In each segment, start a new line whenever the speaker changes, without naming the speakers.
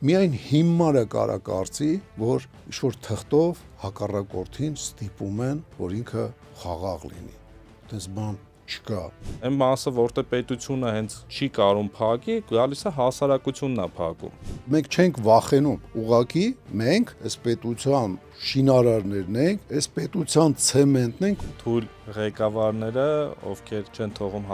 միայն հիմարը կարա կարծի, որ ինչ-որ թղթով հակառակորդին ստիպում են, որ ինքը խաղաղ լինի, այդպես բան չկա։
Այն մասը, որտեղ պետությունը հենց չի կարում փակի, գալիս է հասարակությունն է փակում։
Մենք չենք վախենում, ուղղակի մենք այս պետության շինարարներն ենք, այս պետության ցեմենտն ենք։
Թույլ ղեկավարները, ովքեր չեն թողում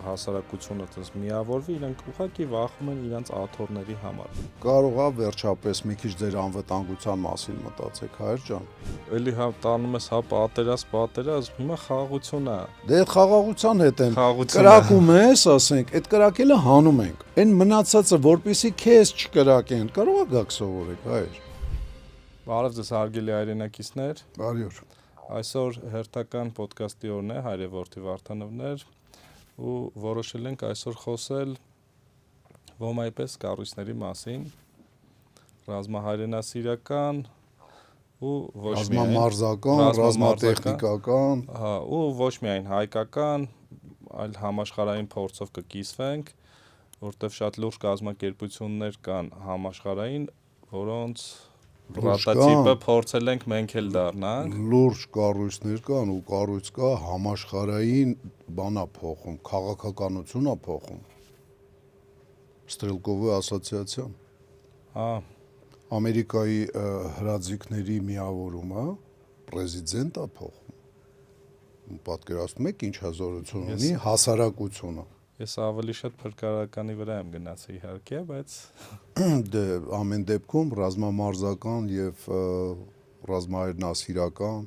հասարակությունը միավորվի, իրենք ուղղակի վախում են իրենց աթոռների համար։
Կարող է վերջապես մի քիչ ձեր անվտանգության մասին մտածեք, հայր ջան։
Էլի հա տանում ես պատերազմ, հիմա խաղաղություն է։
Դե այդ խաղաղության հետ են
Խաղաղությունը։
կրակում ես, ասենք, այդ կրակելը հանում ենք։ Այն մնացածը, որպեսի քեզ չկրակեն, կարող է գաք սովորեք, հայր։
Բարև ձեզ հարգելի հայրենակիցներ։
Բարյոր։
Այսօր հերթական ոդկասթի օրն է, հայրեորդի Վարդանովներ, ու որոշել ենք այսօր խոսել ՈՄԱ-ի պես կառույցների մասին, ռազմահայրենասիրական ու ոչ միայն
ռազմամարզական, ռազմատեխնիկական,
ու ոչ միայն հայկական, այլ համաշխարհային փորձով կկիսվենք, որտեղ շատ լուրջ կազմակերպություններ կան համաշխարհային, որոնց պրոտոտիպը փորձել ենք մենք էլ դառնանք։
լուրջ կառույցներ կան ու կառույց կա համաշխարհային բանա փոխում, քաղաքականությունա փոխում։ Ստրելկովի ասոցիացիան։
Հա,
Ամերիկայի հրաձիգների միավորումը պրեզիդենտա փոխում։ Պատկերացնում եք ինչ հզորություն ունի հասարակությունը։
ես ավելի շատ փրկարարականի վրա եմ գնացել իհարկե, բայց
Դե ամեն դեպքում ռազմամարզական եւ ռազմահայրենասիրական,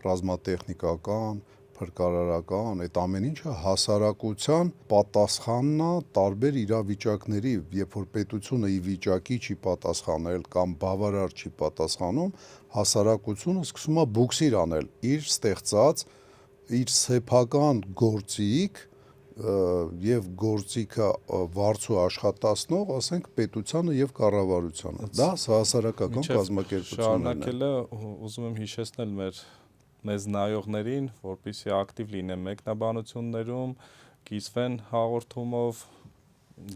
ռազմատեխնիկական, փրկարարական, այդ ամեն ինչը հասարակության պատասխանն է տարբեր իրավիճակների, երբ որ պետությունը ի վիճակի չի պատասխանել կամ բավարար չի պատասխանում, հասարակությունը սկսում է բուքսիր անել իր ստեղծած, իր սեփական գործիք եւ գործիքը վարձու աշխատացնող, ասենք, պետությանը եւ կառավարությանը։ Դա հասարակական կազմակերպություններն են։
շարունակելը ուզում եմ հիշեցնել մեզ նայողներին, որպեսզի ակտիվ լինեն մեկնաբանություններում, կիսվեն հաղորդումով,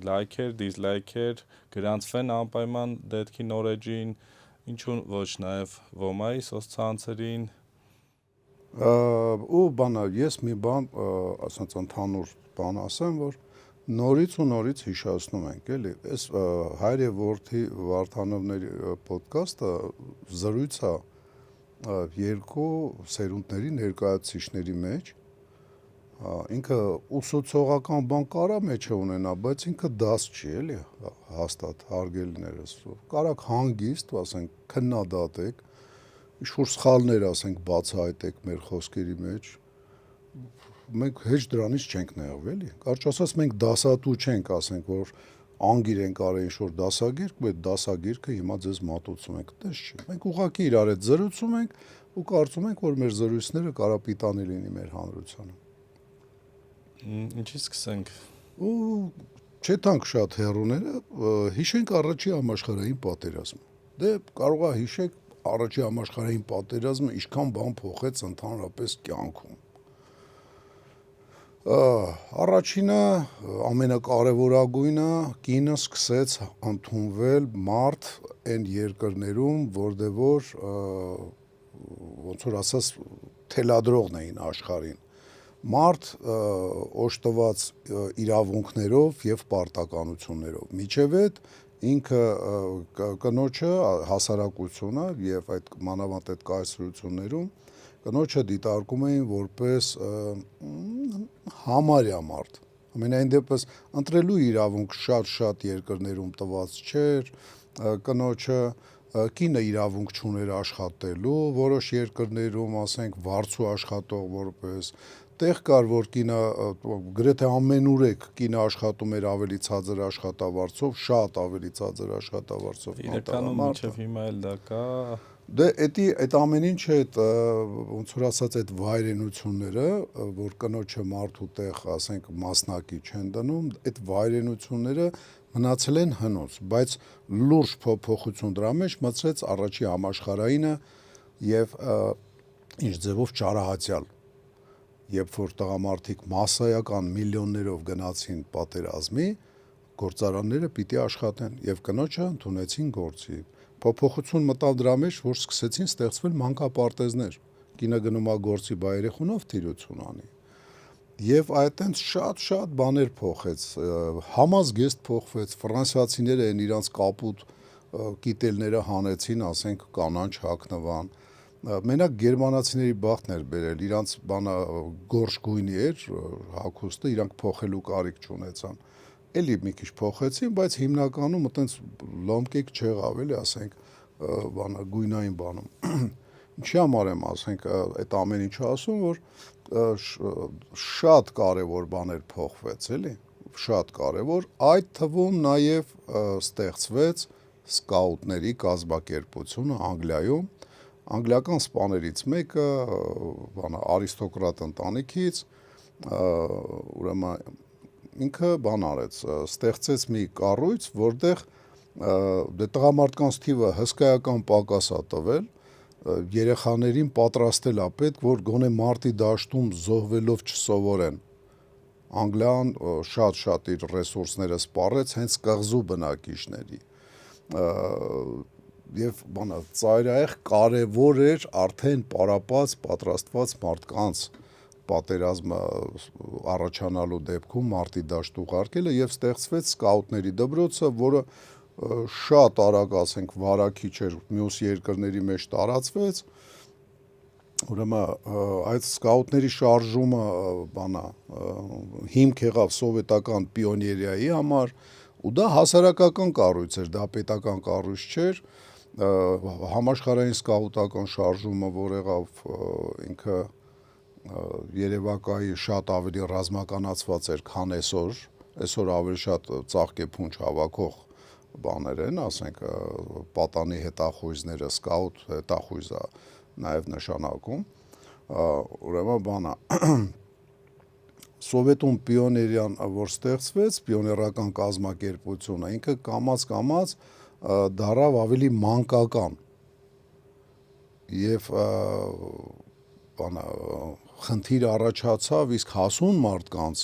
լայքեր, դիզլայքեր, գրանցվեն անպայման դեպքի նորեջին, ինչու ոչ նաեւ ՈՄԱ-ի սոցցանցերին։
Ու բանա, ես մի բան, ասած ընդհանուր բան ասեմ, որ նորից ու նորից հիշեցնում ենք, էլի, այս հայր եւ որդի Վարդանովների ոդկասթը զրույց է երկու սերունդների ներկայացուցիչների մեջ, ինքը ուսուցողական բան կարա մեջը ունենա, բայց ինքը դաս չի, էլի, հաստատ հարգելիներս, կարաք հանգիստ, ասենք, քննադատեք, ինչ-որ սխալներ, ասենք, բացահայտեք մեր խոսքերի մեջ, մենք հեչ դրանից չենք նեղվել, էլի, կարճ ասած, մենք դասատու չենք, ասենք, որ անգիր ենք արել ինչ-որ դասագիրք, բայց դասագիրքը հիմա ձեզ մատուցում ենք, դες չի, մենք ուղղակի իրար հետ զրուցում ենք ու կարծում ենք, որ մեր զրույցները կարա պիտանի լինի մեր հանրությանը։
Ինչի սկսենք։
Ու չեթանք շատ հեռուները, հիշենք առաջի համաշխարհային պատերազմը։ Դե կարող է հիշեք առաջի համաշխարհային պատերազմը ինչքան բան փոխեց ընդհանրապես կյանքում։ Առաջինը ամենակարևորագույնը կինը սկսեց ընդունվել մարդ այն երկրներում, որտեղ որ ոնց որ ասած թելադրողն էին աշխարհին։ Մարդ օժտված իրավունքներով եւ պարտականություններով։ Միջև այդ ինքը կնոջը հասարակությունը եւ այդ մանավանդ այդ կայսրություններում կնոջը դիտարկում էին որպես համարյա մարդ։ Ամենայն դեպս ընտրելու իրավունք շատ երկրներում տված չէր, կնոջը կինը իրավունք չուներ աշխատելու, որոշ երկրներում, ասենք, վարձու աշխատող որպես տեղ կար, որ կինը գրեթե ամենուրեք կինը աշխատում էր ավելի ցածր աշխատավարձով, շատ ավելի ցածր աշխատավարձով։
Իրականում մինչև հիմա էլ դա կա։
Դե այդ ամեն ինչը այդ ոնց որ ասած այդ վայրենությունները, որ կնոջը մարդու տեղ, ասենք, մասնակի չեն դնում, այդ վայրենությունները մնացել են հնուց, բայց լուրջ փոփոխություն դրա մեջ մտցրեց առաջի համաշխարհայինը եւ ինչ ձևով ճարահացյալ, երբ որ տղամարդիկ մասսայական միլիոններով գնացին պատերազմի, գործարանները պիտի աշխատեն եւ կնոջը ընդունեցին գործի։ Փոփոխություն մտավ դրա մեջ, որ սկսեցին ստեղծվել մանկապարտեզներ։ Կինը գնում է գործի, բա երեխունով թիրություն անի։ Եվ այդտենց շատ բաներ փոխեց, համազգեստ փոխվեց, ֆրանսիացիները են իրանց կապուտ կիտելները հանեցին, ասենք կանանչ հագնվան։ Մենակ գերմանացիների բախտն էր բերել, իրանց բանը գորշ գույնի էր, հագուստը, իրանք փոխելու կարիք չունեցան։ Էլի մի քիչ փոխեցին, բայց հիմնականում այտենց լոմկեկ չեղավ, էլի ասենք, բանը գույնային բանում։ Ինչի համար եմ ասենք այդ ամեն ինչը ասում, որ շատ կարևոր բաներ փոխվեց, էլի, շատ կարևոր, այդ թվում նաև ստեղծվեց սկաուտների կազմակերպությունը Անգլիայում, անգլիական սպաներից մեկը, բանը արիստոկրատ ընտանիքից, ուրեմն ինքը բան արեց, ստեղծեց մի կառույց, որտեղ դե տղամարդկանց թիվը հսկայական պակաս է տվել, երեխաներին պատրաստել է պետք, որ գոնե մարտի դաշտում զոհվելով չսովորեն։ Անգլիան շատ իր ռեսուրսները սպառեց հենց կղզու բնակիչների։ Եվ բանը ծայրահեղ կարևոր էր արդեն պարապած պատրաստված մարդկանց պատերազմը առաջանալու դեպքում մարտի դաշտ ուղարկելը եւ ստեղծվեց սկաուտների դպրոցը, որը շատ արագ, ասենք, վարակիչ էր, մյուս երկրների մեջ տարածվեց։ Ուրեմն այդ սկաուտների շարժումը բանա հիմք եղավ սովետական պիոներիայի համար, ու դա հասարակական կառույց էր, դա պետական կառույց չէր։ Համաշխարհային սկաուտական շարժումը, որ եղավ, ինքը Երևակայի շատ ավելի ռազմականացված էր, քան այսօր։ Այսօր ավելի շատ ծաղկեփունջ հավաքող բաներ են, ասենք, պատանի հետախույզները, սկաուտ հետախույզ է նաև նշանակում։ Ուրեմն բանա Սովետում պիոներիան, որ ստեղծվեց, պիոներական կազմակերպությունը, ինքը կամաց դարավ ավելի մանկական եւ բանա խնդիր առաջացավ իսկ հասուն մարդկանց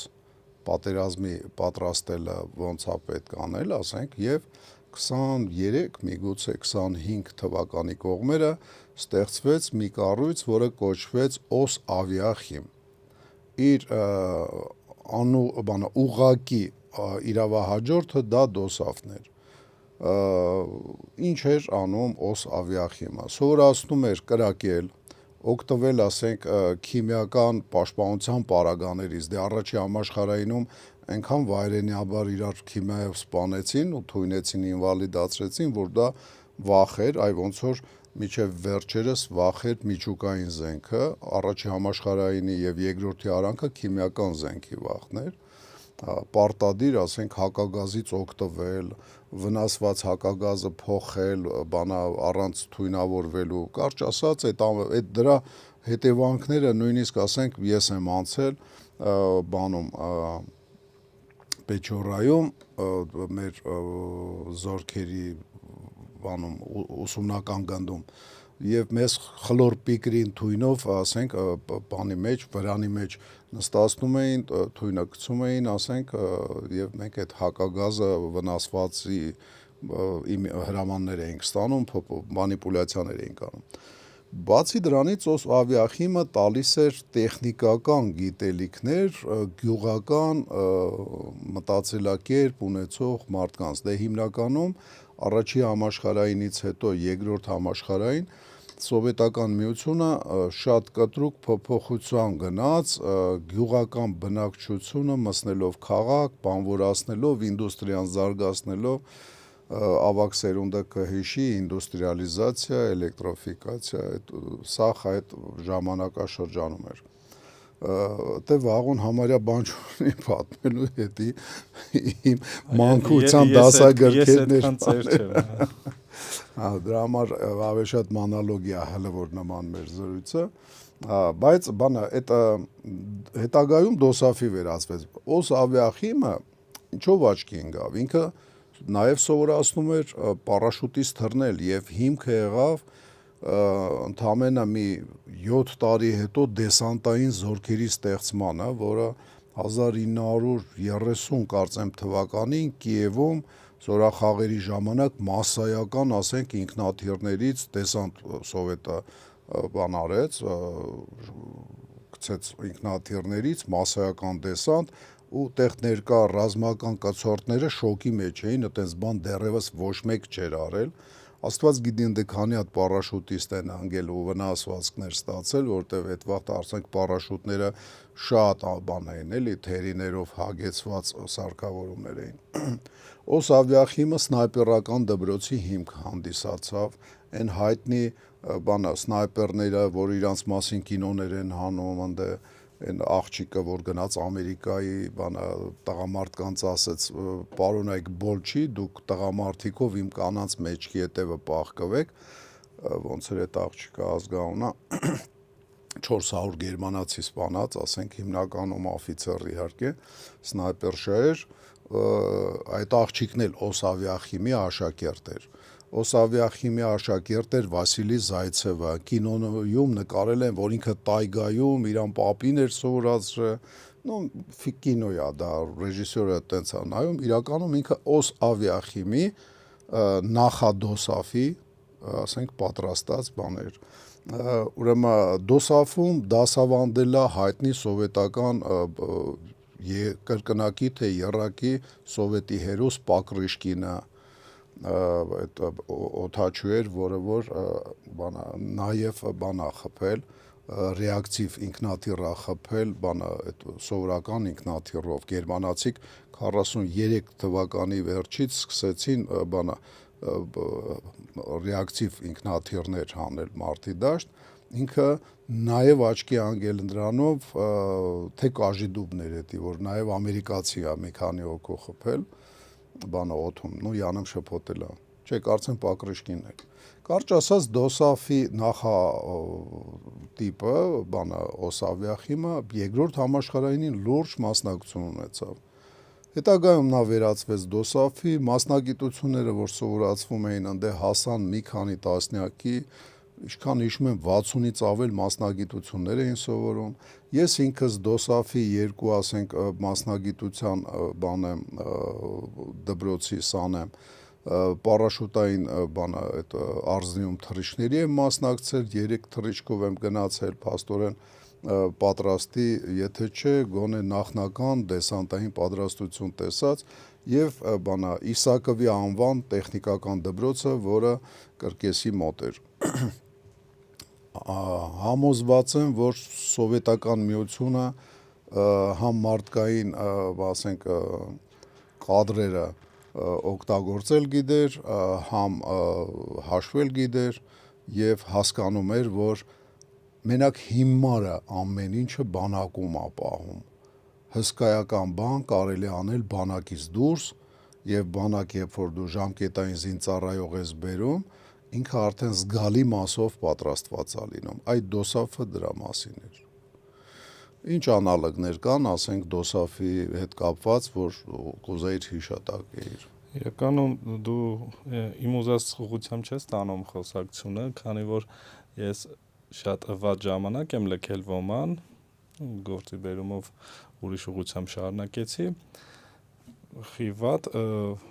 պատերազմի պատրաստելը ոնց է պետք անել, ասենք, եւ 23, միգուցե 25 թվականի կողմերը ստեղծվեց մի կառույց, որը կոչվեց Օս ավիախիմ։ Իր ուղղակի իրավահաջորդը դա դոսավն էր։ Ինչ էր անում Օս ավիախիմը։ Սովորացնում էր կրակել, օգտվել, ասենք, քիմիական պաշտպանության պարագաներից, դե առաջի համաշխարհայինում այնքան վայրենյաբար իրար քիմիայով սպանեցին ու թույնեցին, ինվալիդացրեցին, որ դա վախ էր, այ ոնց որ միջև վերջերս վախ էր միջուկային զենքը, առաջի համաշխարհայինի եւ երկրորդի արանքը քիմիական զենքի վախն էր, պարտադիր, ասենք, հակագազից օգտվել, վնասված հակագազը փոխել, բանա առանց թույնավորվելու, կարճ ասած, այդ դրա հետևանքները նույնիսկ, ասենք, ես եմ անցել բանում Պեչորայում մեր զորքերի բանում ուսումնական գնդում եւ մեզ խլոր պիկրին թույնով, ասենք, բանի մեջ, վրանի մեջ նստացնում էին, թույնը գցում էին, ասենք, եւ մենք այդ հակագազը վնասվածի հրամաններ էինք ստանում, մանիպուլյացիաներ էինք անում։ Բացի դրանից Օս ավիախիմը տալիս էր տեխնիկական գիտելիքներ գյուղական մտածելակերպ ունեցող մարդկանց։ Դե հիմնականում առաջի համաշխարհայինից հետո երկրորդ համաշխարհային Սովետական միությունը շատ կտրուկ փոփոխության գնաց գյուղական բնակչությունը մտցնելով քաղաք, բանվորացնելով, ինդուստրիան զարգացնելով, ավագ սերունդը կհիշի ինդուստրիալիզացիա, էլեկտրոֆիկացիա, սա այդ ժամանակաշրջանում էր։ Դե վաղուն համարյա բան չունի պատմելու հետի իմ մանկության դասագրքերն դրա համար ավելի շատ մանալոգիա հələ որ նման մեր զրույցը, բայց բանը այդ հետագայում դոսաֆի վերածվեց։ Օս ավիախիմը ինչով աչքի ընկավ, ինքը նաև սովորացնում էր պարաշուտիստ թռնել եւ հիմքը եղավ ընդամենը մի 7 տարի հետո դեսանտային զորքերի ստեղծմանը, որը 1930 կարծեմ թվականին Կիևում զորախաղերի ժամանակ մասսայական, ասենք, ինքնաթիռներից դեսանտ սովետը բան արեց, գցեց ինքնաթիռներից մասսայական դեսանտ ու տեղ ներկա ռազմական կցորդները շոկի մեջ էին, այդպես բան դեռևս ոչ մեկ չէր արել։ Աստված գիտի ընդ քանի հատ պարաշուտիստ են անգել ու վնասվածքներ ստացել, որտեվ այդ վաղտ ասենք պարաշուտները շատ բան էին, էլի թերիներով հագեցված սարքավորումներ էին։ Օս ավիախիմը սնայպերական դպրոցի հիմք հանդիսացավ, այն հայտնի բանը սնայպերները, որ իրանց մասին կինոներ են հանում, ընդ այն աղջիկը, որ գնաց Ամերիկայի, բանը տղամարդկանց ասեց, պարոն այք բոլ չի, դուք տղամարդիկով իմ կանանց մեջքի հետևը պահկվեք, ոնց էր այդ աղջիկը ազգանունա 400 գերմանացի սպանած, ասենք հիմնականում օֆիցեր իհարկե, սնայպերշա էր, այդ աղջիկն էլ Օսավիախիմի աշակերտ էր։ Օսավիախիմի աշակերտ էր Վասիլի Զայցևը, կինոյում նկարել են, որ ինքը տայգայում իրան պապին էր սովորածը, կինոյա դա, ռեժիսորը տենց է նայում, իրականում ինքը Օսավիախիմի նախադոսաֆի, ասենք, պատրաստած բաներ։ Ուրեմն դոսաֆում դասավանդել է հայտնի սովետական կրկնակի թե եռակի սովետի հերոս Պակրիշկինը, այդ օթաչու էր, որը որ նաև բանա խփել, ռեակտիվ ինքնաթիռ խփել, բանա այդ սովորական ինքնաթիռով գերմանացիք 43 թվականի վերջից սկսեցին բանա ռեակտիվ ինքնաթիռներ հանել մարտի դաշտ, ինքը նաև աչքի անգել դրանով, թե կաժիդուբներ էդի, որ նաև ամերիկացի է մի քանի հոգու խփել, բանը օթում, յանեմ շփոթել է, չէ, կարծեմ Պակրիշկինն է։ Կարճ ասած դոսաֆի նախատիպը, բանը Օսավիախիմը երկրորդ համաշխարհայինին լուրջ մասնակցություն ունեցավ։ Հետագայում նա վերածվեց դոսաֆի, մասնագիտությունները, որ սովորացվում էին, ընդ հասան մի քանի տասնյակի, ինչքան հիշում եմ 60-ից ավել մասնագիտություններ էին սովորում։ Ես ինքս դոսաֆի երկու, ասենք, մասնագիտության բան եմ, դպրոցի սան եմ, պարաշուտային բանը այդ Արզնիում թռիչքների եմ մասնակցել, 3 թռիչքով եմ գնացել, փաստորեն պատրաստի, եթե չէ, գոնե նախնական դեսանտային պատրաստություն տեսած եւ բանա Իսակովի անվան տեխնիկական դպրոցը, որը Կրկեսի մոտ էր։ Համոզված եմ, որ սովետական միությունը համ մարդկային, ասենք, կադրերը օգտագործել գիտեր, համ հաշվել գիտեր եւ հասկանում էր, որ մենակ հիմարը ամեն ինչը բանակում է պահում։ Հսկայական բան կարելի անել բանակից դուրս եւ բանակ, երբ որ դու ժամկետային զինծառայող ես բերում, ինքը արդեն զգալի մասով պատրաստված է լինում։ Այդ դոսաֆը դրա մասին էր։ Ինչ անալոգներ կան, ասենք, դոսաֆի հետ կապված, որ կուզեիր հիշատակեիր։
Իրականում դու իմ ուզած ուղղությամբ չես տանում խոսակցությունը, քանի որ ես շատ վատ ժամանակ եմ լքել ոման, գործի բերումով ուրիշ ուղղությամբ շարունակեցի, խիվատ,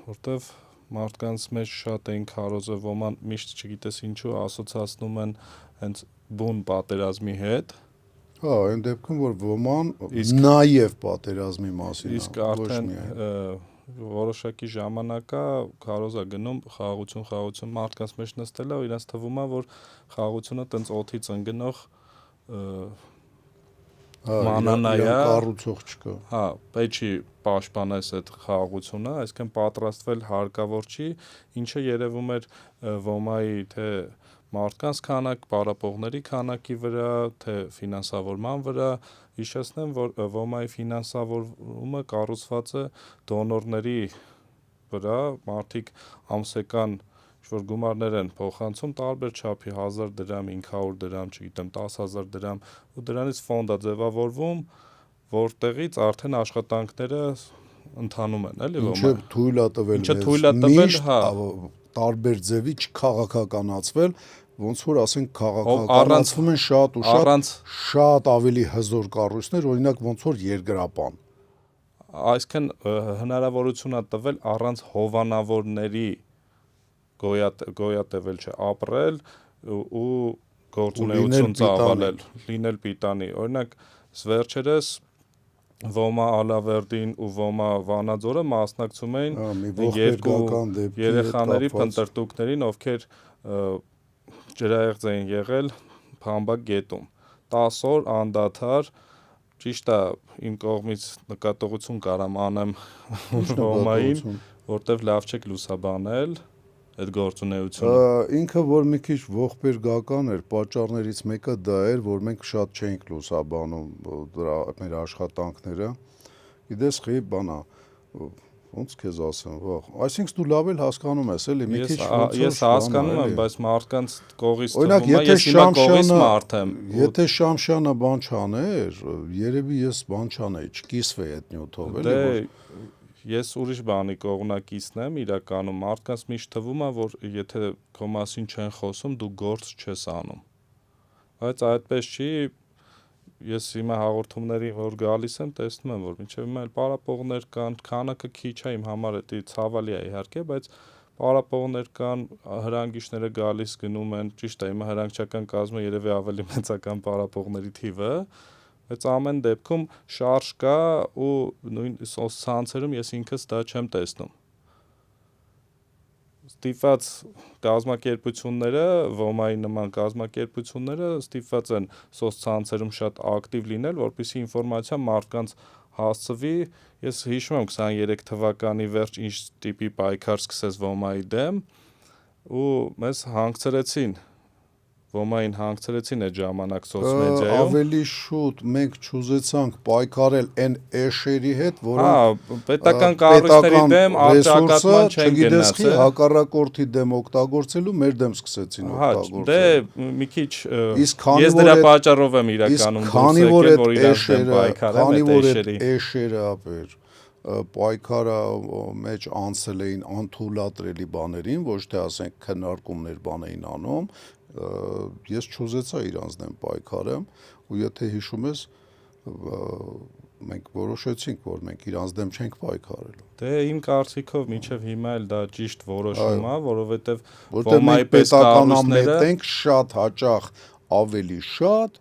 որտեվ մարդկանց մեջ շատ էին քարոզը ոման միշտ չգիտես ինչու ասոցացնում են հենց բուն պատերազմի հետ։
Հա, այն դեպքում, որ ոման նաև պատերազմի մասին է,
իսկ արդեն որոշակի ժամանակա քարոզա գնում խաղաղություն մարդկանց մեջ նստել է ու իրենց թվում է, որ խաղաղությունը տենց օդից ընկնող մանանայա
կառուցող չկա։
Հա, պետք չի պաշտպանես այդ խաղաղությունը, այսինքն պատրաստվել հարկավոր չի, ինչը երևում էր ոմայի թե մարդկանց քանակ, պարապողների քանակի վրա, թե ֆինանսավորման վրա, հիշեցնեմ, որ ոմայի ֆինանսավորումը կառուցված է դոնորների վրա, մարդիկ ամսական ինչ-որ գումարներ են փոխանցում տարբեր չափի 1000 դրամ, 500 դրամ, չգիտեմ, 10000 դրամ, ու դրանից ֆոնդ է ձևավորվում, որտեղից արդեն աշխատանքները ընթանում են, էլի ոմա։
Ինչը թույլ է տվել,
հա,
տարբեր ձևի չքաղաքականացվել, ոնց որ ասենք քաղաքականացվում են շատ ու շատ ավելի հզոր կառույցներ, օրինակ ոնց որ երկրապան,
Այսքան հնարավորություն է տվել առանց հովանավորների գոյատևել չէ, ապրել ու գործունեություն ծավալել, լինել պիտանի։ Օրինակ, վերջերս Ոմա Ալավերդին ու Ոմա Վանաձորը մասնակցում էին երկու երեխաների փնտրտուքներին, ովքեր ջրահեղձ էին եղել Փամբակ գետում։ 10 օր անդադար, ճիշտ է, իմ կողմից նկատողություն կարամ անեմ Ոմային, որտեվ լավ չեք լուսաբանել այդ գործունեությունը։
Ինքը որ մի քիչ ողբերգական էր, պատճառներից մեկը դա էր, որ մենք շատ չէինք լուսաբանում դրա մեր աշխատանքները։ Գիտես, խի բանա, ոնց քեզ ասեմ, վաղ։ Այսինքն դու լավ էլ հասկանում ես, էլի, մի քիչ
ես հասկանում եմ, բայց մարդկանց կողից թվում է, ես հիմա կողից մարդ եմ։
Եթե Շամշյանը բան չաներ, երևի ես բան չանեի, չկիսվեի այդ նյութով, էլի։
Ես ուրիշ բանի կողմնակիցն եմ, իրականում մարդկանց միշտ թվում է, որ եթե քո մասին չեն խոսում, դու գործ չես անում։ Բայց այդպես չի, ես հիմա հաղորդումների որ գալիս եմ, տեսնում եմ, որ մինչև հիմա էլ պարապողներ կան, քանակը քիչ է, իմ համար դա ցավալի է իհարկե, բայց պարապողներ կան, հրանգիչները գալիս գնում են, ճիշտ է, հիմա հրանգչական կազմը երևի ավելի մեծական պարապողների թիվը, բայց ամեն դեպքում շարժ կա ու նույն ցանցերում ես ինքս դա չեմ տեսնում։ Ստիպված կազմակերպությունները, Ոմայի նման կազմակերպությունները ստիպված են սոցցանցերում շատ ակտիվ լինել, որպեսզի ինֆորմացիա մարդկանց հասցվի։ Ես հիշում եմ 23 թվականի վերջ ինչ տիպի պայքար սկսեց Ոմայի դեմ ու մեզ հանգցրեցին Ոմային հանգցրեցին այդ ժամանակ սոցմեդիայում։
Ավելի շուտ մենք չուզեցանք պայքարել այն էշերի հետ, որոնք
պետական կառույցների դեմ առճակատման չեն գնացել,
հակառակորդի դեմ օգտագործելու մեր դեմ սկսեցին օգտագործել։
Դե մի քիչ ես դրա պատճառով եմ իրականում դուրս եկել, որ իրաց դեմ պայքարեմ այդ էշերի։
Էշերը ապեր պայքարը մեջ անցել էին անթույլատրելի բաներին, ոչ թե ասենք քննարկումներ բան էին անում, ես չուզեցա իրանց դեմ պայքարեմ ու եթե հիշում ես մենք որոշեցինք, որ մենք իրանց դեմ չենք պայքարելու։
Դե իմ կարծիքով մինչև հիմա էլ դա ճիշտ որոշում է, որովհետև Ոմայի պես կառույցները
մենք շատ հաճախ ավելի շատ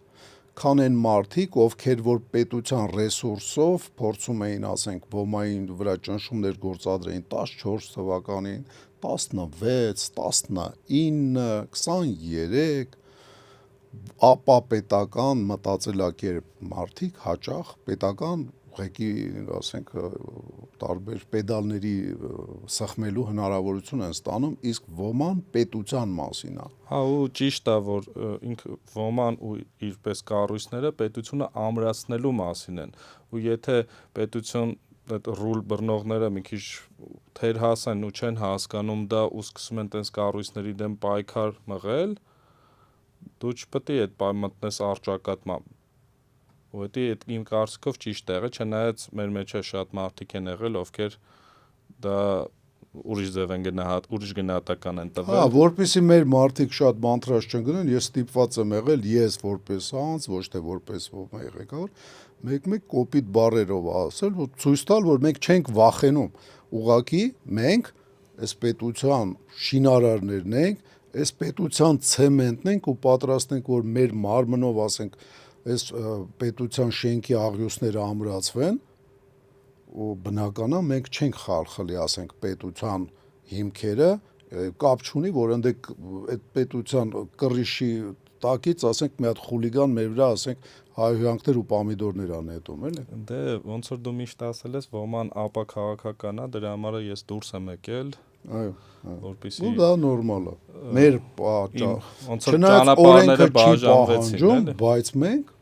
քան այն մարդիկ, ովքեր որ պետության ռեսուրսով փորձում էին, ասենք, Ոմային վրա ճնշումներ գործադրեին 14 թվականին, 16, 19, 23 ապա պետական մտածելակերպ մարդիկ հաճախ պետական ուղղակի, ասենք, տարբեր պեդալների սխմելու հնարավորություն են ստանում, իսկ Ոման պետության մասին է։
Հա ու ճիշտ է, որ ինքը Ոման ու իրպես կառույցները պետությունը ամրացնելու մասին են։ Ու եթե պետություն այդ ռուլ բռնողները մի քիչ թերհաս են ու չեն հասկանում դա ու սկսում են տենց կառույցների դեմ պայքար մղել, դու չպետք է այդ մտնես առճակատման։ Ու դա իմ կարծիքով ճիշտ տեղը, չնայած մեր մեջ է շատ մարդիկ են եղել, ովքեր դա ուրիշ ձև են ուրիշ գնահատական են տվել։
Հա, որպեսզի մեր մարդիկ շատ մանտրաշ չընկնեն, ես ստիպված եմ եղել, ես որպես անձ, ոչ թե որպես Ոմայի ղեկավար, մեկ կոպիտ բառերով ասել, որ ցույց տալ, որ մենք չենք վախենում։ Ուղղակի մենք այս պետության շինարարներն ենք, այս պետության ցեմենտն ենք ու պատրաստ ենք, որ մեր մարմնով, ասենք, այս պետության շենքի աղյուսները ամրացվեն ու բնական է մենք չենք խալխլի, ասենք, պետության հիմքերը, կապ չունի, որ այնտեղ այդ պետության կռիշի տակից, ասենք, մի հատ խուլիգան մեր վրա, ասենք, հայհոյանքներ ու պոմիդորներ ա նետում, էլի։
Դե ոնց որ դու միշտ ասել ես, Ոման ապա քաղաքական է, դրա համար ես դուրս եմ եկել,
այո,
որպեսզի
ու դա նորմալ է։ Մեր
ոնց որ ճանապարհները բաժանվեցին,
բայց մենք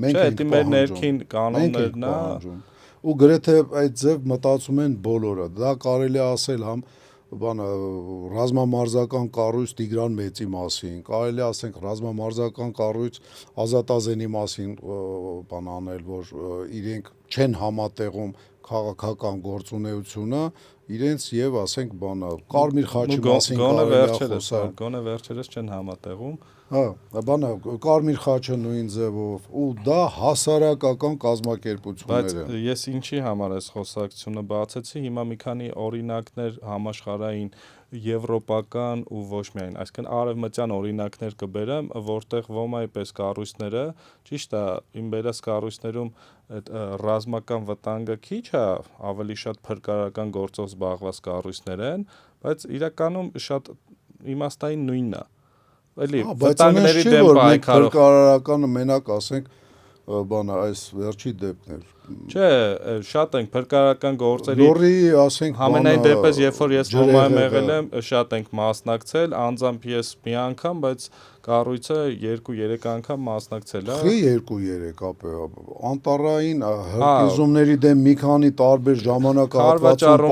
ենք մեր ներքին կանոններն է
ու գրեթե այդ ձև մտածում են բոլորը։ Դա կարելի է ասել համ բանը ռազմամարզական կառույց Տիգրան Մեծի մասին, կարելի ասենք ռազմամարզական կառույց Ազատ Ազենի մասին բան անել, որ իրենք չեն համատեղում քաղաքական գործունեությունը իրենց եւ ասենք բանը Կարմիր խաչի մասին
գոնե վերջերս չեն համատեղում։
Հա, բանը Կարմիր խաչը նույն ձևով ու դա հասարակական կազմակերպություններ են։
Բայց ես ինչի համար այս խոսակցությունը բացեցի, հիմա մի քանի օրինակներ համաշխարհային եվրոպական ու ոչ միայն, այսինքն արևմտյան օրինակներ կբերեմ, որտեղ ոմայի պես կառույցները, ճիշտ է, իմ բերած կառույցներում այդ ռազմական վտանգը քիչ է, ավելի շատ փրկարարական գործով զբաղված կառույցներ են, բայց իրականում շատ իմաստային նույնն է։ Էլի վտանգների դեմ պայքարող
փրկարարականը մենակ ասենք բանը այս վերջի դեպքներ։
Չէ, շատ ենք փրկարարական գործերի
Լորի ասենք
համենայն դեպս երբ որ ես ոմայում եղել եմ, շատ ենք մասնակցել, անձամբ ես մի անգամ, բայց կառույցը 2-3 անգամ մասնակցել է։
Խի 2-3 ապե անտառային հրկիզումների դեմ մի քանի տարբեր ժամանակահատվածում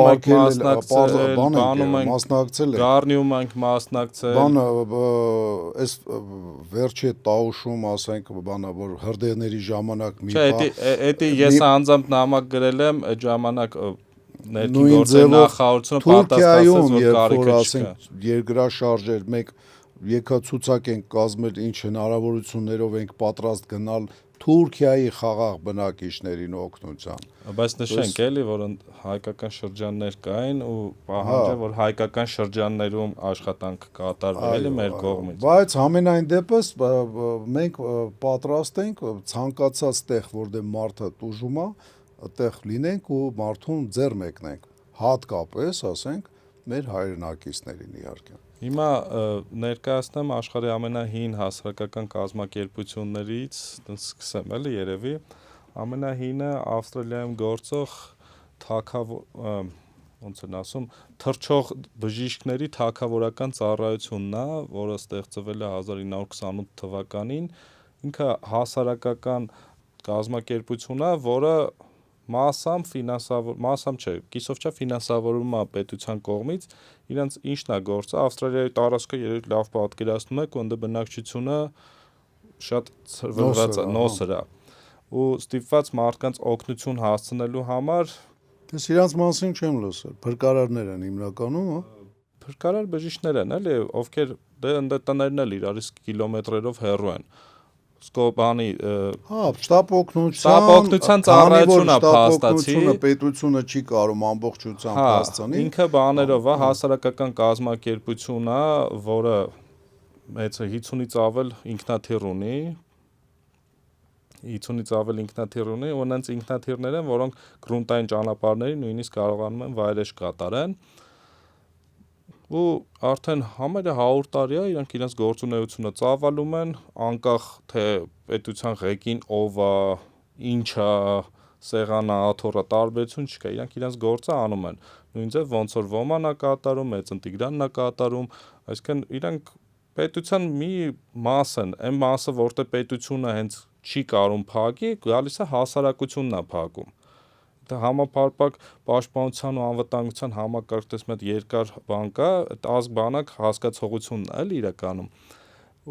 մասնակցել
ենք, Գառնիում ենք մասնակցել։
Բանը այս վերջի տաուշում ասենք բանը որ հրդեհների ժամանակ մի
Չէ, էդի ես անձամբ նամակ գրել եմ այդ ժամանակ ներքին գործերի նախարարությունը պատասխանեց որ կարիքը չկա։
Երկրաշարժեր մեկ եկա ցուցակ ենք կազմել ինչ հնարավորություններով ենք պատրաստ գնալ Թուրքիայի խաղաղ բնակիչներին օգնության։
Բայց նշենք էլի որ հայկական շրջաններ կային ու պահանջը որ հայկական շրջաններում աշխատանք կատարվի էլի մեր կողմից։
Բայց համենայն դեպս մենք պատրաստ ենք ցանկացած տեղ որտեղ մարդը տուժում է, այդտեղ լինենք ու մարդուն ձեռ մեկնենք։ Հատկապես ասենք մեր հայրենակիցներին իհարկե։
Հիմա ներկայացնեմ աշխարհի ամենահին հասարակական կազմակերպություններից, սկսեմ էլի երևի, ամենահինը Ավստրալիայում գործող ոնց են ասում, թռչող բժիշկների թագավորական ծառայությունն է, որը ստեղծվել է 1928 թվականին, ինքը հասարակական կազմակերպություն է, որը մասամբ կիսով չէ ֆինանսավորվում է պետության կողմից, իրենց ինչն է գործը, Ավստրալիայի տարածքը երեք լավ պատկերացնում եք, ու բնակչությունը շատ ցրվված է, նոսր է, ու ստիպված մարդկանց օգնություն հասցնելու համար
Ես իրանց մասին չեմ լսել, փրկարարներ են հիմնականում,
փրկարար բժիշկներ են, էլի, ովքեր դե տներն էլ իրարից կիլոմետրերով հեռու են։ Սկոպանի
շտապ օգնության
ծառայությունը փաստացի
պետությունը չի կարող ամբողջությամբ հասցնել
ինքը բաներով է հասարակական կազմակերպություն է որը մեծը 50-ից ավել ինքնաթիռ ունի ու նրանց ինքնաթիռներ են որոնք գրունտային ճանապարհների նույնիսկ կարողանում են վայրէջք կատարեն ու արդեն համարը 100 տարի է իրանք իրենց գործունեությունը ծավալում են անկախ թե պետության ղեկին ով է, ինչ է, սեղանա, աթոռը տարբերություն չկա, իրանք իրենց գործը անում են։ Նույն ձև ոնց որ ոման է կատարում, Մեծընտիգրանն է կատարում, այսինքն իրանք պետության մի մաս են, այն մասը որտեղ պետությունը հենց չի կարող փակի, գալիս է հասարակությունն է փակում։ Դա համապարփակ պաշտպանության ու անվտանգության համակարգից մեծ երկար բան կա, այդ ազգ բանակ հասկացողությունն է իրականում։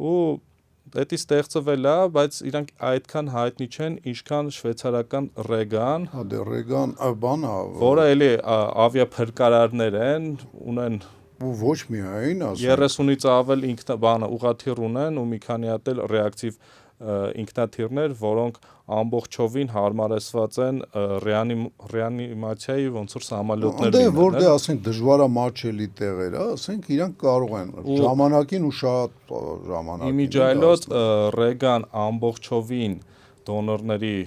Ու դա ստեղծվել է, բայց իրանք այդքան հայտնի չեն, ինչքան շվեյցարական Ռեգան,
Ռեգան բանը,
որը էլի ավիափրկարարներ են, ունեն
ու ոչ միայն, ասենք
30-ից ավել ուղղաթիռ ունեն ու մի քանի հատ էլ ռեակտիվ ինքնաթիռներ, որոնք ամբողջովին հարմարեցված են ռեանիմացիայի ոնց որ սամալյոտներ լինեն։
Որտեղ ասենք դժվարամատչելի տեղեր, ասենք իրանք կարող են ժամանակին ու շատ ժամանակին։
Իմիջայլոց Ռեգան ամբողջովին դոնորների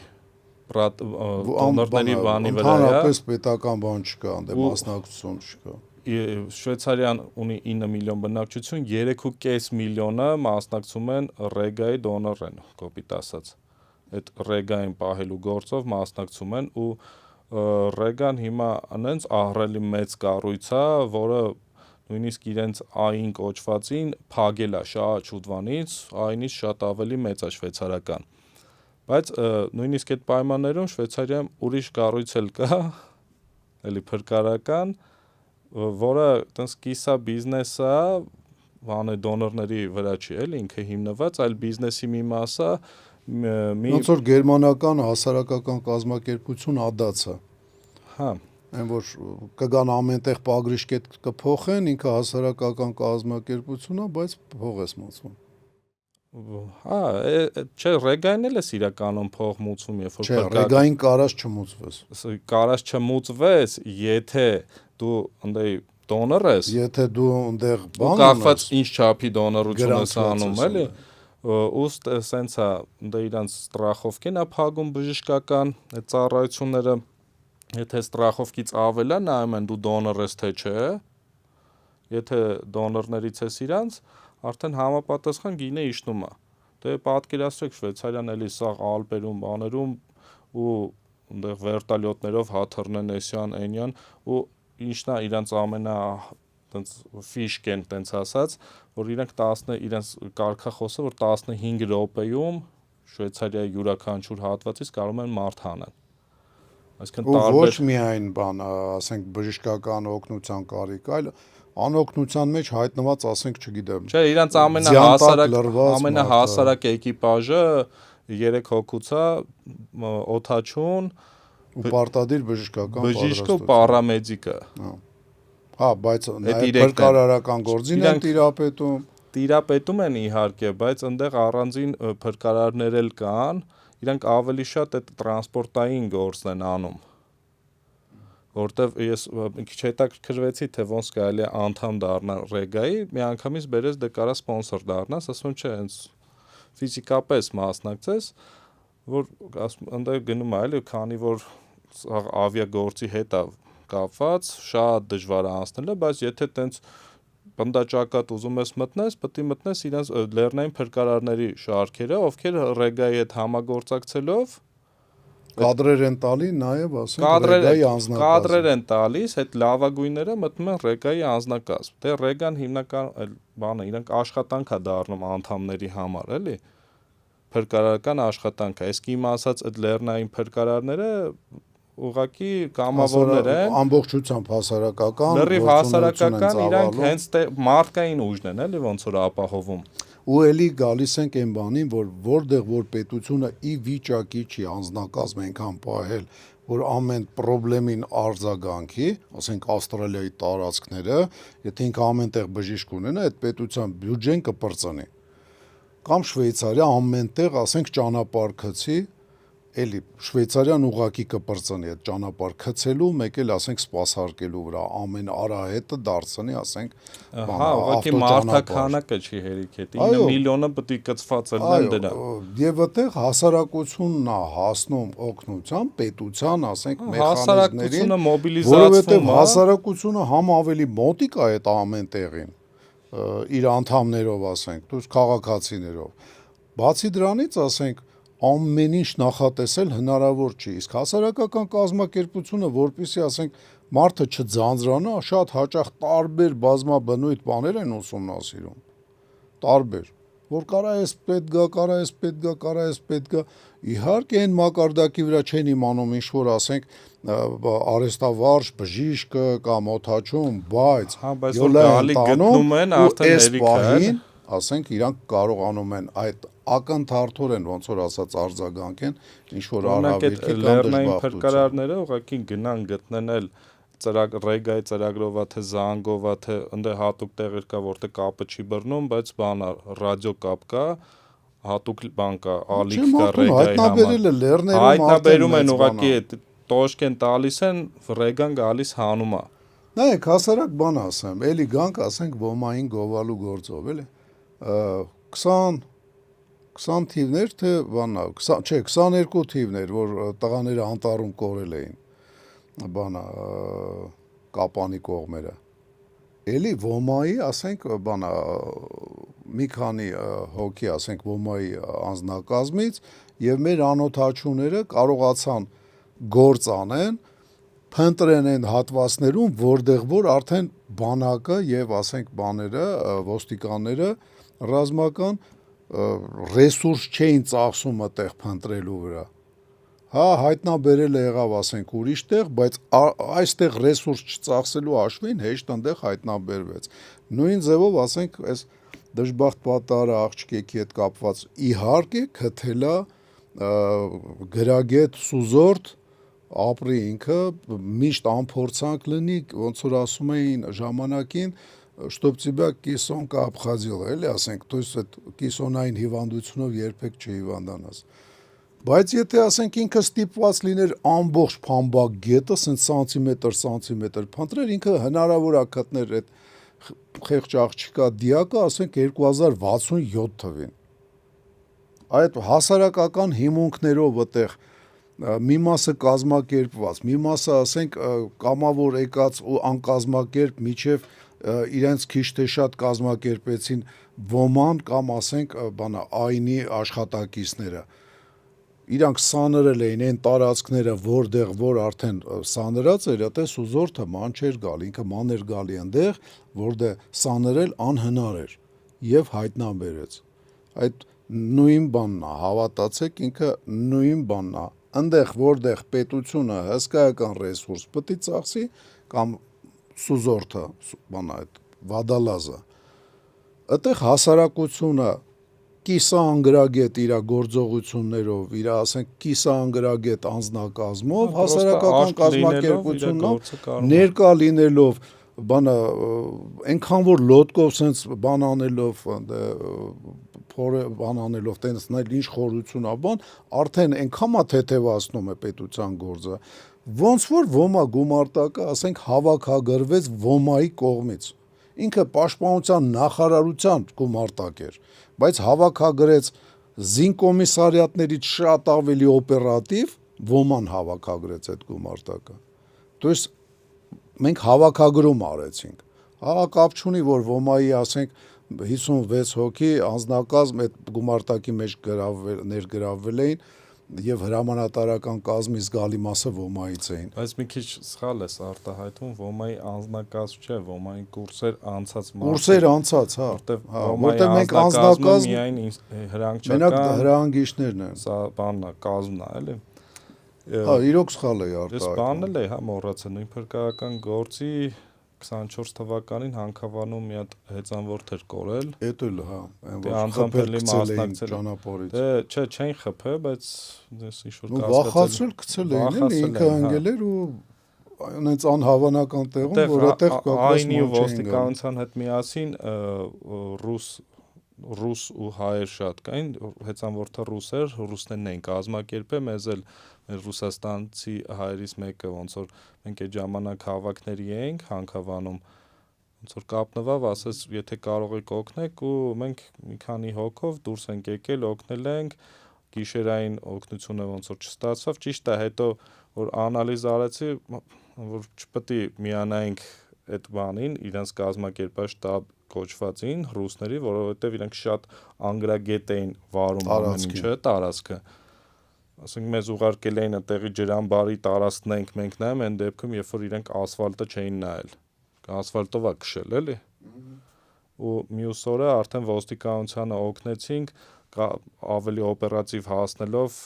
բանի վրա է։
Ընդհանրապես պետական բան չկա, այնտեղ մասնակցություն չկա։
Շվեյցարիան ունի 9 միլիոն բնակչություն, 3.5 միլիոնը մասնակցում են Ռեգայի դոնոր են, կոպիտ ասած։ Այդ Ռեգային պահելու գործով մասնակցում են ու Ռեգան հիմա անենց ահռելի մեծ կառույց է, որը նույնիսկ իրենց ԱԻ-ին կոչվածին փագել է շատ շուտվանից, ԱԻ-նից շատ ավելի մեծ է շվեյցարական։ Բայց նույնիսկ այդ պայմաններում Շվեյցարիայում ուրիշ կառույց էլ կա, էլի փրկարարական, որը տենց կիսա բիզնես է, դոնորների վրա չի էլ ինքը հիմնված, այլ բիզնեսի մի մասը
ոնց որ գերմանական հասարակական կազմակերպություն ԱԴԱՑ-ը։
Հա,
Այն որ կգան ամենտեղ պագրիշկետ կփոխեն, ինքը հասարակական կազմակերպություն է, բայց փող է մուծվում։
հա, չէ, ռեգային էլ է իրականում փող մուծվում, երբ որ
Չէ, ռեգային կարած չմուծվես։
կարած չմուծվես, եթե դու ընդե դոնոր ես,
Եթե դու այնտեղ
ու
բան
կախված ինչ չափի դոնորություն ես անում,
գրանցված
էլի, ուստ սենց է, դե իրանց ստրախովկեն է փագում բժշկական այդ ծառայությունները, եթե ստրախովկից ավել է նայում են դու դոնոր ես թե չէ, եթե դոնորներից ես իրանց, արդեն համապատասխան գինը իջնում է։ Դե պատկերացրեք Շվեյցարիան էլի սա Ալպերում, բաներում ու այնտեղ վերտալյոտներով հաթռնեն էսյան, այնյան ու ինչն է իրանց ամենա տենց ֆիշկեն տենց ասած, որ իրանք իրանց կարգախոսը որ 15 րոպեում Շվեյցարիայի յուրաքանչյուր հատվածից կարող են մարդ հանեն։ Այսինքն
ու ոչ
տարբեր
միայն բան, ասենք բժշկական օգնության կարիք, այլ անօգնության մեջ հայտնված, ասենք, չգիտեմ։
Չէ, իրանց
ձիանտակ լրված
ամենահասարակ էկիպաժը 3 հոգուց է, օդաչուն,
ու պարտադիր բժշկական
բժիշկը ու պարամեդիկը։
Հա, բայց
Այդ
նաև
իրեքն են։
փրկարարական գործին են
Իրանք-
տիրապետում։
Տիրապետում են իհարկե, բայց այնտեղ առանձին փրկարարներ էլ կան, իրանք ավելի շատ այդ տրանսպորտային գործն են անում։ Որտեվ ես մի քիչ հետաքրքրվեցի, թե ոնց կարելի է անդամ դառնալ ռեգայի, մի անգամից բերես դե կարա սպոնսոր դառնաս, ասում եմ չէ, հենց ֆիզիկապես մասնակցես, որ այնտեղ գնում է էլի, քանի որ ավիագործի հետ է կապված, շատ դժվար է անցնելը, բայց եթե տենց բնդաճակատ ուզում ես մտնես, պետք է մտնես իրենց լեռնային փրկարարների շարքերը, ովքեր ռեգայի հետ համագործակցելով
Կադրեր են տալի նաև, ասենք, ռեգայի անձնակազմ։
կադրեր են տալիս, այդ լավագույնները մտնում են ռեգայի անձնակազմ։ Դե ռեգան հիմնական բանը, իրանք աշխատանք է դառնում անդամների համար, էլի։ Փրկարարական աշխատանք է։ Իսկ իմ ասած այդ լեռնային փրկարարները ուղղակի կամավորներ են,
ամբողջությամբ հասարակական,
լրիվ
գործունեություն են
հասարակական, իրանք
ծավալում։
հենց մարդկային ուժն են, էլի ոնց որ ապահովում։
Ու էլի գալիս ենք այն բանին, որ որտեղ որ պետությունը ի վիճակի չի անձնակազմ այնքան պահել, որ ամեն խնդրին արձագանքի, ասենք Ավստրալիայի տարածքները, եթե ինքը ամենտեղ բժիշկ ունենա, այդ պետության բյուջեն կպրծնի։ Կամ Շվեյցարիա ամենտեղ, ասենք, ճանապարհ գցի, էլի Շվեյցարիան ուղակի կպրծնի այդ ճանապարհ գցելու, մեկ էլ ասենք սպասարկելու վրա, ամեն արահետը դարձնի, ասենք,
Հա, ուղղակի մարդաքանակը չի հերիք հետ։ 9 միլիոնը պետք է կծված լինեն դրա։
Եվ այդտեղ հասարակությունն է հասնում օգնության, պետության, ասենք,
Հասարակությունը
մեխանիզմներին,
մոբիլիզացվում
որովհետև
է։
հասարակությունը համ ավելի մոտիկ է այդ ամեն տեղին, իր անդամներով, ասենք, դուք քաղաքացիներով։ Բացի դրանից, ասենք, ամեն ինչ նախատեսել հնարավոր չի, իսկ հասարակական կազմակերպությունը, որպեսզի, ասենք, մարդը չձանձրանա, շատ հաճախ տարբեր բազմաբնույթ բաներ են ուսումնասիրում, տարբեր, որ կարա էս պետք գա, կարա էս պետք գա, կարա էս պետք գա, իհարկե այն մակարդակի վրա չեն իմանում ինչ որ, ասենք, արհեստավարժ, բժիշկը կամ օդաչուն, բայց
Հա, բայց որ գալի գտնում են, արդեն հերիք է։
Ասենք, իրանք կարողանում են այդ ակնթարթորեն, ոնց որ ասած, արձագանքեն ինչ որ արհավիրքի կամ
լեռնային
դժբախտություն։
փրկարարները ուղղակի գնան գտնեն էլ ռեգայի ծրագրով թե զանգով թե ընդ հատուկ տեղեր կա, որտեղ կապը չի բռնում, բայց բան ռադիո կապ կա, հատուկ բան կա, ալիք կա ռեգայի համար։
Հայտնաբերելը լեռներում
Հայտնաբերում են ուղղակի տոշկ են տալիս են, ռեգան գալիս հանում է։
Նայեք, հասարակ բան ասեմ, էլի գանք, ասենք, ոմային գովալու գործով, էլի 20 թիվներ, թե բանա, չէ, 22 թիվներ, որ տղաները անտառում կորել էին, բանա, կապանի կողմերը, էլի ոմայի, ասենք, բանա, մի քանի հոգի, ասենք, ոմայի անձնակազմից և մեր անօդաչուները կարողացան գործ անեն, փնտրեն են հատվածներում, որտեղ որ արդեն բանակը և, ասենք, բաները, ոստիկանները ռազմական ռեսուրս չէին ծախսում այդտեղ փնտրելու վրա։ Հա, հայտնաբերել եղավ, ասենք, ուրիշ տեղ, բայց այստեղ ռեսուրս չծախսելու հաշվին հեշտ այնտեղ հայտնաբերվեց։ Նույն ձևով, ասենք, այս դժբախտ պատահարը աղջիկի հետ կապված իհարկե գտելա գրագետ սուզորդ, ապրի ինքը, միշտ անփորձանք լինի, ոնց որ ասում էին ժամանակին, чтоб тебя կիսոնка обходила, էլի ասենք, то есть այդ կիսոնային հիվանդությունով երբեք չհիվանդանաս։ Բայց եթե ասենք ինքը ստիպված լիներ ամբողջ փամբակ գետը, ասենք սանտիմետր փնտրեր, ինքը հնարավոր է գտներ այդ խեղճ աղջիկա դիակը, ասենք 2067 թվին։ Այդ հասարակական հիմունքներով այդտեղ մի մասը կազմակերպված, մի մասը ասենք կամավոր եկած ու անկազմակերպ միջև իրենց քիչ թե շատ կազմակերպեցին ոման կամ ասենք բանա այնի աշխատակիցները։ Իրանք սանրել էին այն տարածքները, որտեղ որ արդեն սանրած էր, այդպես ուզորթը ման չէր գալ, ինքը ման էր գալի այնտեղ, որտեղ սանրել անհնար էր եւ հայտնաբերեց։ Այդ նույն բանն է, հավատացեք, ինքը նույն բանն է։ Այնտեղ որտեղ պետությունը հսկայական ռեսուրս պետք է ծախսի կամ սուզորթը, բանա այդ վադալազը, այդտեղ հասարակությունը կիսաանգրագետ իր գործողություններով, իր ասենք կիսաանգրագետ անձնակազմով, հասարակական կազմակերպությունով ներկա լինելով, բանա այնքան որ լոտկով sense բան անելով, փորը բան անելով, տենց նայել ինչ խորություն ա բան, արդեն այնքան է թեթևացնում է պետության գործը, ոնց որ ոմա գումարտակը, ասենք հավաքագրվեց ոմայի կողմից։ Ինքը պաշտպանության նախարարության գումարտակ էր, բայց հավաքագրեց զինկոմիսարիատներից շատ ավելի օպերատիվ ոման հավաքագրեց այդ գումարտակը։ То есть մենք հավաքագրում արեցինք։ Կապ չունի, որ ոմայի ասենք 56 հոգի անձնակազմ այդ գումարտակի մեջ ներգրավվել էին եւ հրամանատարական կազմի զգալի մասը ոմայից էին։
Բայց մի քիչ սխալ ես արտահայտում, ոմայի անձնակազմ չէ, ոմայի կուրսեր անցած
Կուրսեր անցած, հա,
որտեղ մենք անձնակազմ միայն հրանչական
մենակ հրանգիչներն են։
Սա բանն է, կազմն է, էլի։
Հա, իրոք սխալ է արտահայտում։
Ես բանն էլ հա մոռացա, նույն փրկարարական գործի 24 թվականին Հանքավանում մի հատ հեծանվորդ էր կորել։
Էդ էլ հա,
անձամբելի մասնակցել
ճանապարհից։
Դե չէ, չեն խփե, բայց դες ինչ որ
վախացել գցել էին, էլի ինքը ընկել ու այնց անհավանական տեղում, որ այդտեղ
այնի ոստիկանության հետ միասին ռուս ու հայեր շատ կային, հեծանվորդը ռուս էր, ռուսներն էին կազմակերպել, մեզ էլ մեր ռուսաստանցի հայերից մեկը ոնց որ մենք այդ ժամանակ հավաքների էինք Հանքավանում, ոնց որ կապնվավ, ասես եթե կարող եք օգնեք ու մենք մի քանի հոգով դուրս ենք եկել, օգնել ենք, գիշերային օգնությունը ոնց որ չստացավ, ճիշտ է, հետո որ անալիզ արեցի, որ չպետք է միանայինք այդ բանին, իրենց կազմակերպած շտաբ կոչվածին ռուսների, որովհետև իրենք շատ անգրագետ էին վարում ամեն ինչը, տարածքը։ Ասենք մեզ ուղարկել էին այդտեղի ջրամբարի տարածքն ենք մենք նայում, այն դեպքում, երբ որ իրենք ասֆալտը չէին նայել։ Ասֆալտով է քշել, էլի։ Ու մյուս օրը արդեն ոստիկանությանը օգնեցինք, ավելի օպերատիվ հասնելով,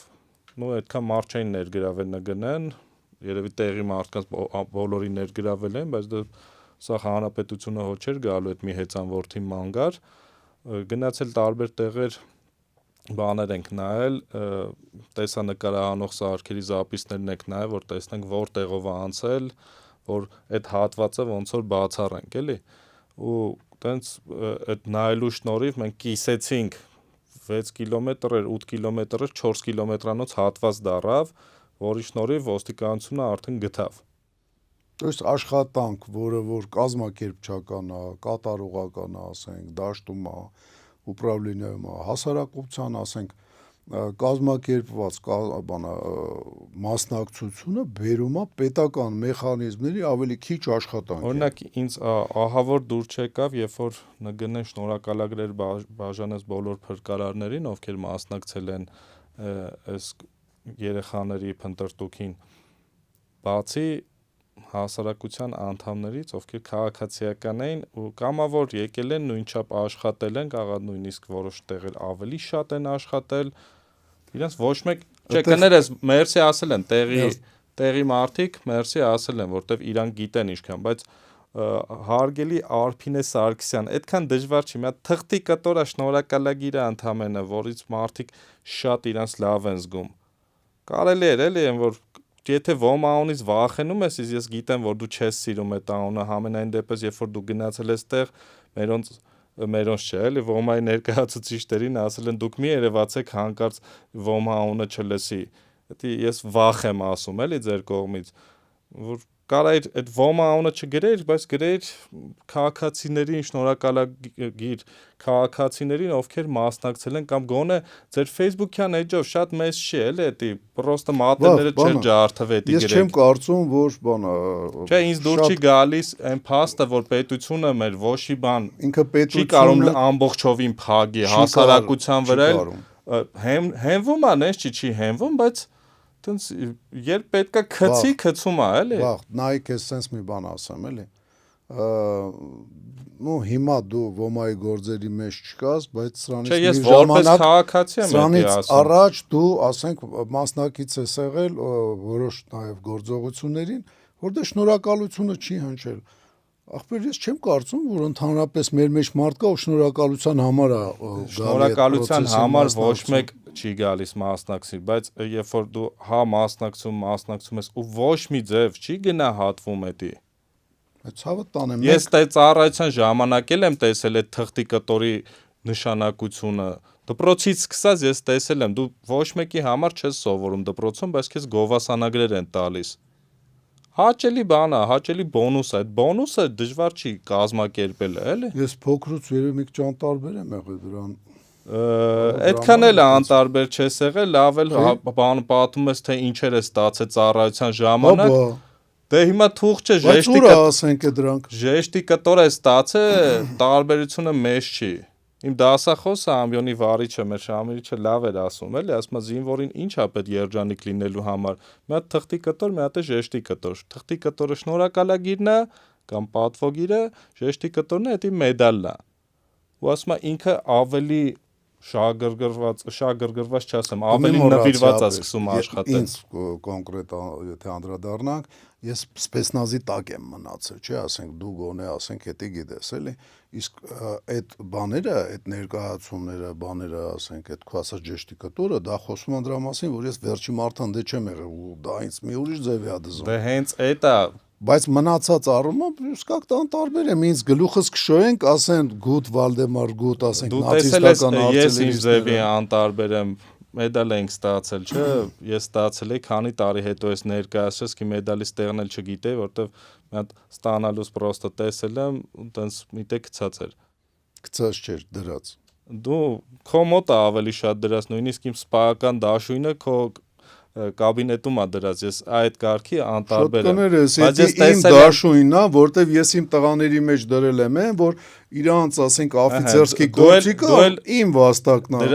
այդքան մարդ չէին ներգրավել նգնեն, երևի տեղի մարդկանց բոլորի ներգրավել են, բայց սա հանրապետությունը հո չէր գալու այդ մի հեծանվորդի մանգար, գնացել տարբեր տեղեր բաներ ենք նայել, տեսանկարահանող սարքերի զապիսներն ենք նայել, որ տեսնենք որտեղով է անցել, որ այդ հատվածը ոնց որ բացառենք, էլի։ Ու տենց այդ նայելու շնորհիվ մենք կիսեցինք 6 կիլոմետր էր, 8 կիլոմետր էր, 4 կիլոմետրանոց հատված դարավ, որի շնորհիվ ոստիկանությունը արդեն գտավ։
То есть աշխատանք, որը որ կազմակերպչական է, կատարողական է, ասենք, դաշտում է, ուպրավլենիայում է, հասարակության, ասենք, կազմակերպված մասնակցությունը բերում է պետական մեխանիզմների ավելի քիչ աշխատանքի։
Օրինակ ինձ ահավոր դուր չեկավ, երբ որ ՆԳՆ շնորհակալագրեր բաժանեց բոլոր փրկարարներին, ովքեր մասնակցել են այս երեխաների փնտրտուքին, բացի հասարակության անդամներից, ովքեր քաղաքացիական էին ու կամավոր եկել են նույնչափ աշխատել են, կարող նույնիսկ որոշ տեղեր ավելի շատ են աշխատել, իրենց ոչ մեկ, չէ, կներես, մերսի ասել են, տեղի մարդիկ մերսի ասել են, որտեվ իրանք գիտեն ինչքան, բայց հարգելի Արփինե Սարգսյան, այդքան դժվար չի, մի հատ թղթի կտորա շնորհակալագիրը ընդամենը, որից մարդիկ շատ իրենց լավ են զգում։ Կարելի էր էլի, որ եթե ոմա անունից վախենում ես, ես գիտեմ, որ դու չես սիրում այդ անունը, համենայն դեպս, երբ որ դու գնացել ես տեղ, մերոնց չէ, էլի ոմայի ներկայացուցիչներին ասել են դուք մի երևացեք հանկարծ ոմա անունը չլսի։ Դա ես վախ եմ ասում, էլի ձեր կողմից, որ կարայր այդ ոմա անունը չգրեիր, բայց գրեիր քաղաքացիներին, շնորհակալագիր քաղաքացիներին, ովքեր մասնակցել են կամ գոնե ձեր Facebook-յան էջով շատ մեծ չի, էլի, դա պրոստը մատներները չեն ջարդվի, դա գրեք։
Ես չեմ կարծում, որ բանը
Չէ, ինձ դուր չի գալիս այն փաստը, որ պետությունը մեր ոչի բան
ինքը
չի կարող ամբողջովին փագի, հասարակության վրա հենվում է, նես չի հենվում, բայց Տենց երբ պետքա քցի, քցում է, էլի։
Վաղ, նայեք ես sense մի բան ասեմ, էլի։ Ну հիմա դու ոմայի գործերի մեջ չկաս, բայց սրանից
մի ժամանակ քաղաքացի եմ
սրանից առաջ դու, ասենք, մասնակից ես եղել որոշ նաև գործողություններին, որտեղ շնորհակալությունը չի հնչել։ Ախպեր, ես չեմ կարծում, որ ընդհանրապես մեր մեջ մարդ կա, ով շնորհակալության համար է գալի։
Շնորհակալության համար ոչ մեկ չի գալիս մասնակցի, բայց երբ որ դու մասնակցում ես ու ոչ մի ձև չի գնահատվում էդի։
Ցավը տանեմ։
Ես դե ծառայության ժամանակ եմ տեսել այդ թղթի կտորի նշանակությունը։ Դպրոցից սկսած ես տեսել եմ, դու ոչ մեկի համար չես սովորում դպրոցում, բայց քեզ գովասանագրեր են տալիս։ Հաճելի բան է, հաճելի բոնուս է, այդ բոնուսը դժվար չի կազմակերպել, էլի։
Ես փոքրուց երևի մի քիչ անտարբեր եմ եղել դրան։
Այդքան էլ անտարբեր չես եղել, լավ էլ բան պատում ես, թե ինչեր է ստացել ծառայության ժամանակ։ Դե հիմա թուղթ չէ, ժեշտի կտոր է ստացել, տարբերությունը մեծ չի։ Իմ դասախոսը ամբիոնի վարիչը մեր Շամիրիչը լավ էր ասում, էլի, ասում է զինվորին ինչ է պետք երջանիկ լինելու համար։ Մի հատ թղթի կտոր, մի հատ է ժեշտի կտոր։ Թղթի կտորը շնորհակալագիրն է կամ պատվոգիրը, ժեշտի կտորն է, դա մեդալն է։ Ու ասում է ինքը ավելի շահագրգռված չասեմ, ավելի նվիրված է սկսում աշխատել։
Ինձ կոնկրետ եթե անդրադառնանք, ես սպեսնազի տակ եմ մնացել, չէ, ասենք դու գոնե, ասենք հետի գիտես, էլի, իսկ այդ բաները, այդ ներկայացումները, բաները, ասենք այդ քո ասած ժեշտի կտորը, դա խոսում են դրա մասին, որ ես վերջի մարտան դե չեմ եղել ու դա ինձ մի ուրիշ ձև է դզում։
Դե հենց այդ է։
Բայց մնացած առումով սկակ տան տարբեր եմ, ինձ գլուխս կշոյենք, ասեն գուտ Վալդեմար գուտ, ասենք նացիստական
ես ինձ ձևի անտարբեր եմ, մեդալ ենք ստացել, չէ, ես ստացել էի, քանի տարի հետո ես ներկայացրես, କି մեդալից տեղն էլ չգիտեի, որտեվ մի հատ ստանալուց պրոստը տեսել եմ, տենց միտե գցած էր։
Գցած չէր, դրած։
Դու քո մոտ է ավելի շատ դրած, նույնիսկ իմ սպայական դաշույնը քո կաբինետում է դրած, ես այդ կարգի անտարբեր եմ։
Բայց ես իմ դաշույնն է, որտեվ ես իմ տղաների մեջ դրել եմ, որ իրանց, ասենք, օֆիցերսկի գործիքը իմ վաստակն է։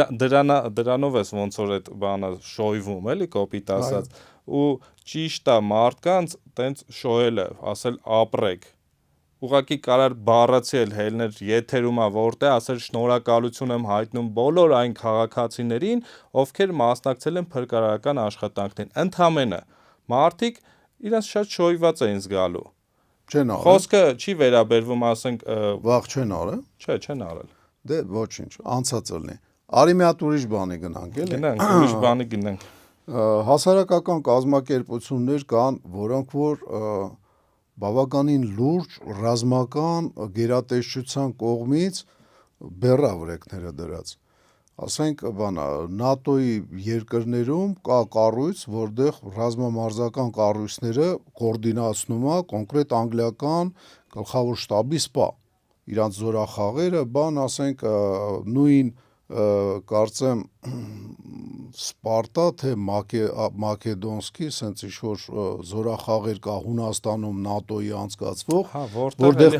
Դրանով ես ոնց որ այդ բանը շոյվում, էլի կոպիտ ասած, ու ճիշտ է մարդկանց տենց շոյելը, ասել ապրեք։ Ուղղակի կարար բառացի էլ հելներ եթերում է, որտեղ ասել շնորհակալություն եմ հայտնում բոլոր այն քաղաքացիներին, ովքեր մասնակցել են փրկարարական աշխատանքներին։ Ընդհանրապես մարդիկ իրենց շատ շոյված էին զգալու։
Չեն արել։
Խոսքը չի վերաբերվում, ասենք,
վաղ չեն արել։
Չէ, չեն արել։
Դե ոչինչ, անցած ելնի։ Արի մի հատ ուրիշ բանի գնանք, էլի։
Գնանք, ուրիշ բանի գնանք։
Հասարակական կազմակերպություններ կան, որոնք որ բավականին լուրջ ռազմական գերատեսչության կողմից բեռավրեկները դրած։ Ասենք, բանա, ՆԱՏՕ-ի երկրներում կա կառույց, որտեղ ռազմամարզական կառույցները կոորդինացնում է կոնկրետ անգլիական գլխավոր շտաբի սպա։ Իրանց զորախաղերը, բան, ասենք, նույն կարծեմ Սպարտա թե Մակեդոնսկի սենց ինչ-որ զորախաղեր կա Հունաստանում ՆԱՏՕ-ի անցկացվող, որտեղ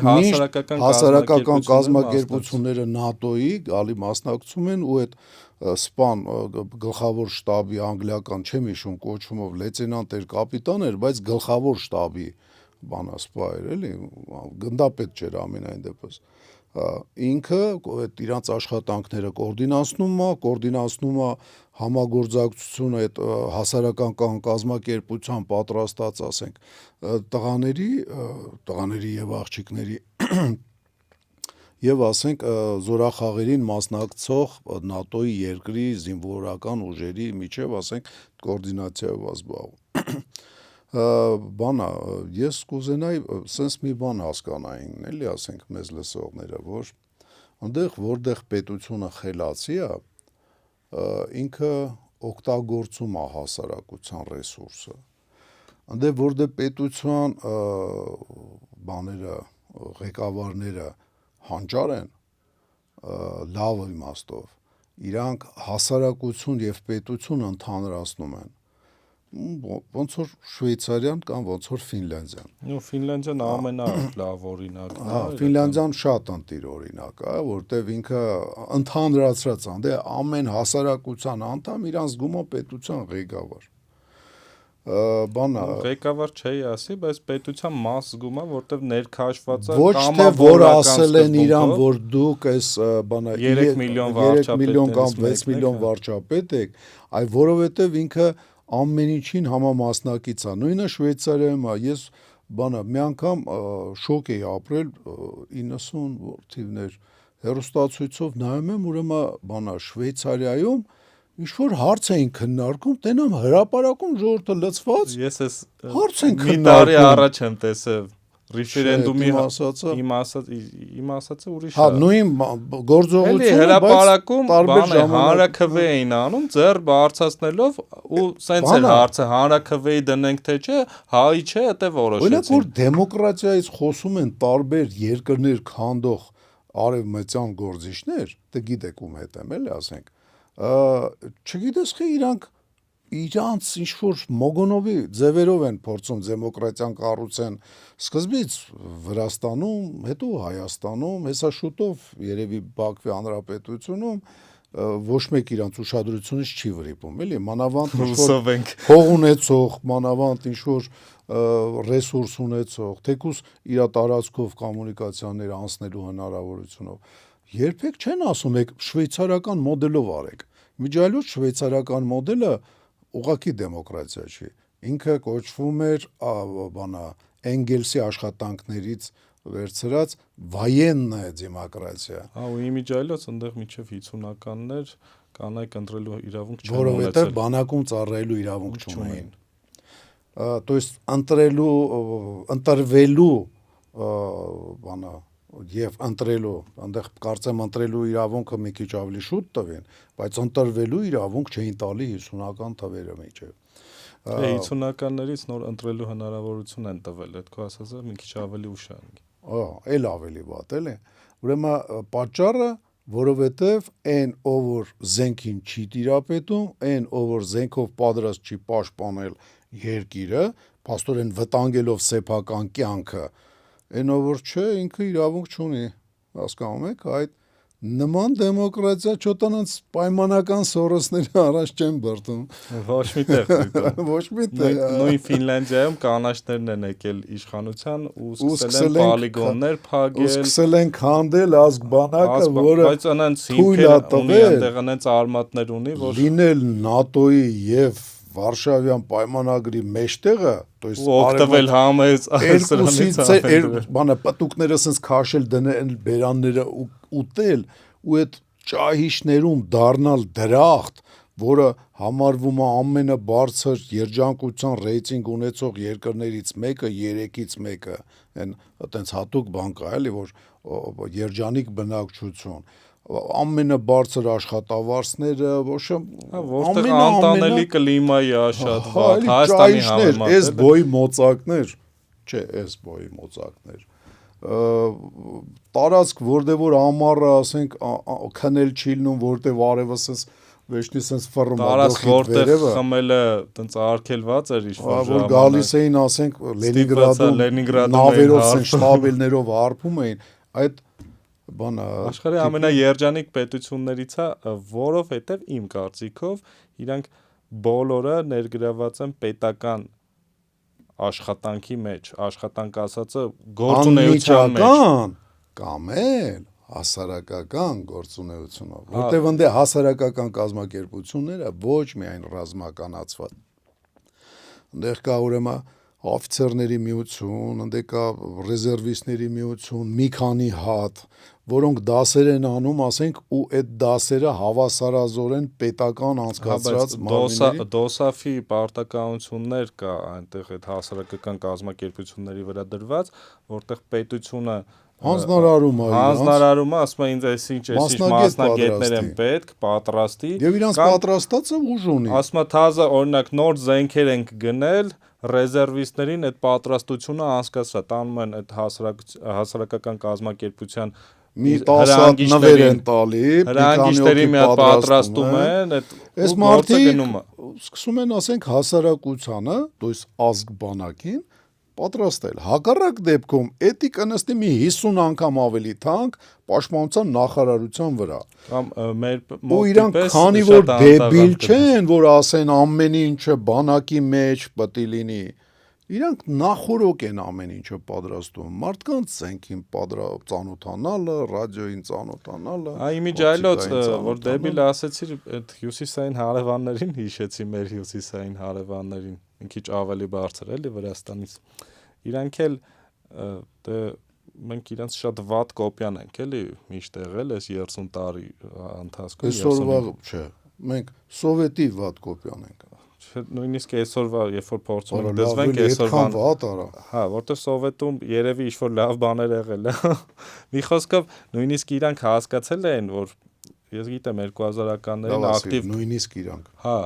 հասարակական կազմակերպությունները ՆԱՏՕ-ի գալի մասնակցում են ու այդ սպան գլխավոր շտաբի անգլիական չեմ հիշում կոչումով լեյտենանտ էր, կապիտան էր, բայց գլխավոր շտաբի բանա սպա էր, էլի, գնդապետ չէր ամենայն դեպս։ Ինքը այդ իրանց աշխատանքները կոորդինացնում է համագործակցությունը այդ հասարակական կազմակերպության պատրաստած, ասենք, տղաների եւ աղջիկների եւ ասենք զորախաղերին մասնակցող ՆԱՏՕ-ի երկրի զինվորական ուժերի միջև, ասենք, կոորդինացիայով զբաղվում։ բանա, ես կուզենայի սենց մի բան հասկանային, էլի ասենք մեզ լսողները, որ այնտեղ որտեղ պետությունը խելացի է, ինքը օգտագործում է հասարակության ռեսուրսը։ Այնտեղ որտեղ պետության բաները, ղեկավարները հանճար են, լավ իմաստով, իրանք հասարակություն եւ պետություն ընդհանրացնում են։ Ոնց որ Շվեյցարիան կամ ոնց որ Ֆինլանդիան։
Ու Ֆինլանդիան ամենալավ օրինակն է։
Ֆինլանդիան շատ ընտիր օրինակ է, որտեվ ինքը ընդհանրացրած է, դե ամեն հասարակության անդամ իրանց զգում է պետության ղեկավար։ Բանա
ղեկավար չէի ասի, բայց պետության մաս զգում է, որտեվ ներքաշված է
ոչ թե որ ասել են իրան, որ դուք այս բանա
3 միլիոն
կամ 6 միլիոն վարչապետ եք, այլ որովհետև ինքը ամեն ինչին համամասնակից է։ Նույնը Շվեյցարիայում է, ես բանա մի անգամ շոկ էի ապրել 90 թիվներ հեռուստացույցով նայում եմ, ուրեմն բանա Շվեյցարիայում ինչ-որ հարց էին քննարկում, տենամ հրապարակում ժողովուրդը լծված։
Ես էս
հարց են
մի տարի առաջ եմ տեսել ռեֆերենդումի իմ ասածը ուրիշ է։
Հա, նույն գործողությունը,
հրապարակում բան է հանրաքվե էին անում, ձեռ բարձրացնելով ու սենց էր հարցը, հանրաքվեի դնենք թե չէ, հայի չէ, դե որոշեցին։
Օրինակ որ դեմոկրատիայից խոսում են տարբեր երկրներ քանդող արևմտյան գործիչներ, դե գիտեք ում հետ եմ, էլի ասենք։ Չգիտես խի իրանց ինչ-որ Մոգոնովի ձևերով են փորձում դեմոկրատիան կառուցեն սկզբից Վրաստանում, հետո Հայաստանում, հեսա շուտով երևի Բաքվի հանրապետությունում ոչ մեկ իրանց ուշադրությունից չի վրիպում, էլի, մանավանդ ինչ-որ փող ունեցող, մանավանդ ինչ-որ ռեսուրս ունեցող, թեկուզ իր տարածքով կոմունիկացիաներ անցնելու հնարավորությունով։ Երբեք չեն ասում եք շվեյցարական մոդելով արեք։ Միջայլոց շվեյցարական մոդելը ուղղակի դեմոկրատիա չի։ Ինքը կոչվում էր բանա Էնգելսի աշխատանքներից վերցրած վայեննա դեմոկրատիա։
Հա, ու իմիջայլոց այնտեղ միջև 50-ականներ կանայք ընտրելու իրավունք չունեին։
Որովհետև բանակում ծառայելու իրավունք չունեին։ То есть ընտրվելու բանա եւ ընտրելու, այնտեղ կարծեմ ընտրելու իրավունքը մի քիչ ավելի շուտ տվին, բայց ընտրվելու իրավունք չէին տալի 50-ական թվերը միջև։
50-ականներից նոր ընտրելու հնարավորություն են տվել, այդ քո ասածը մի քիչ ավելի ուշ է։
Էլ ավելի վատ էլի։ Ուրեմն պատճառը, որովհետև այն ով որ զենքին չի տիրապետում, այն ով որ զենքով պատրաստ չի պաշտպանել երկիրը, փաստորեն վտանգելով սեփական կյանքը, այն ով որ չէ, ինքը իրավունք չունի, հասկանում եք, այդ նման դեմոկրատիա չոտանց պայմանական սորոսները առաջ չեն բրտում։
Ոչ մի տեղ
ոչ մի տեղ։
Նույն Ֆինլանդիայում կանաչներն են եկել իշխանության ու սկսել են պոլիգոններ փակել։
Ու սկսել են քանդել ազգ բանակը, որը
բայց անց հիմքեր ունի, այնտեղ անց արմատներ ունի, որ
լինել ՆԱՏՕ-ի եւ Վարշավյան պայմանագրի մեջտեղը, то есть
օգտվել համեց
երկուսից բանը պտուկները ասես քաշել դնել բերանները ուտել ու այդ ճահիճներում դառնալ դրախտ, որը համարվում է ամենաբարձր երջանկության ռեյտինգ ունեցող երկրներից մեկը, 3-ից մեկը, այն այտենց հատուկ բան կա, էլի, որ երջանիկ բնակչություն ամենաբարձր աշխատավարձները,
որտեղ անտանելի կլիմայի աշխատված, Հայաստանի համեմատ,
այս բոյի մոծակներ, չէ, այս բոյի մոծակներ, տարածք, որտեղ որ ամառը, ասենք, քնել չի լինում, որտեղ արևը սենց վեճնի սենց ֆռում
տարածք, որտեղ խմելը տենց արգելված էր ինչ-որ
ժամանակ, որ գալիս էին, ասենք, Լենինգրադում նավերով սենց շտաբելներով հարբում էին, այդ բանը
աշխարհի ամենաերջանիկ պետություններից է, որովհետև իմ կարծիքով իրանք բոլորը ներգրաված են պետական աշխատանքի մեջ, աշխատանք ասածը գործունեության մեջ
կամ էլ հասարակական գործունեությունով, որտեղ ընդ հասարակական կազմակերպությունները ոչ միայն ռազմականացված, այնտեղ կա ուրեմն օֆիցերների միություն, ընդ կա ռեզերվիստների միություն, մի քանի հատ, որոնք դասեր են անում, ասենք, ու այդ դասերը հավասարազորեն պետական անցկացրած մարմինների
դոսաֆի պարտականություններ կա այնտեղ այդ հասարակական կազմակերպությունների վրա դրված, որտեղ պետությունը
հանձնարարում
է, ասում է ինձ այսինչ մասնագետներ են պետք, պատրաստի
եւ իրանց պատրաստածը ուժ ունի,
ասում է թազը օրինակ նոր զենքեր ենք գնել ռեզերվիստներին այդ պատրաստությունը անցկացրա, տանում են այդ հասարակական կազմակերպության
մի 10 հատ նվեր են տալի,
հրանգիչների մի հատ պատրաստում են,
այս մարդիկ սկսում են, ասենք, հասարակությանը, то есть ազգ բանակին պատրաստել։ Հակառակ դեպքում էդի կնստի մի 50 անգամ ավելի թանկ պաշտպանության նախարարության վրա։
Կամ մեր
ու իրանք քանի որ դեբիլ չեն, որ ասեն ամեն ինչը բանակի մեջ պետք է լինի, իրանք նախորոք են ամեն ինչը պատրաստում։ Մարդկանց զենքին ծանոթանալը, ռադիոյին ծանոթանալը։
Իմիջայլոց, որ դեբիլ ասեցիր, այդ հյուսիսային հարևաններին հիշեցի, մեր հյուսիսային հարևաններին, մի քիչ ավելի բարձր էլի Վրաստանից։ Իրանք էլ մենք իրանց շատ վատ կոպիան ենք էլի միշտ եղել այս 30 տարի ընթացքում։
Այսօրվա չէ, մենք սովետի վատ կոպիան ենք։
Նույնիսկ այսօրվա, երբ որ փորձում ենք դզվենք, այսօրվան
վատ արա։
Հա, որտեղ Սովետում երևի ինչ-որ լավ բաներ եղել է։ Մի խոսքով նույնիսկ իրանք հասկացել են, որ ես գիտեմ 2000-ականներին ակտիվ
նույնիսկ իրանք։
Հա,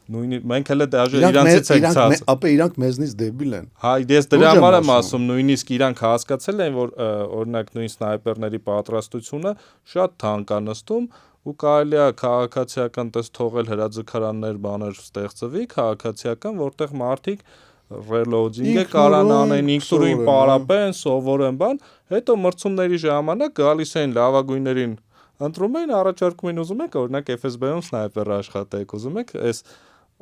մենք հələ դաժե իրանցից ենք ցած։
Ապա իրանք մեզնից դեբիլ են։
Հա, ես դրա համար եմ ասում, նույնիսկ իրանք հասկացել են, որ օրինակ նույն սնայպերների պատրաստությունը շատ թանկ է նստում ու կարելի է քաղաքացիական տես թողել հրաձգարաններ բաներ ստեղծվի, քաղաքացիական, որտեղ մարդիկ reloading-ը կարան անեն, ինքնուրույն պարապեն, սովորեն բան, հետո մրցումների ժամանակ գալիս են լավագույններին ընտրում են, առաջարկում են ուզում եք, օրինակ FSB-ում սնայպեր աշխատեք, ուզում եք այս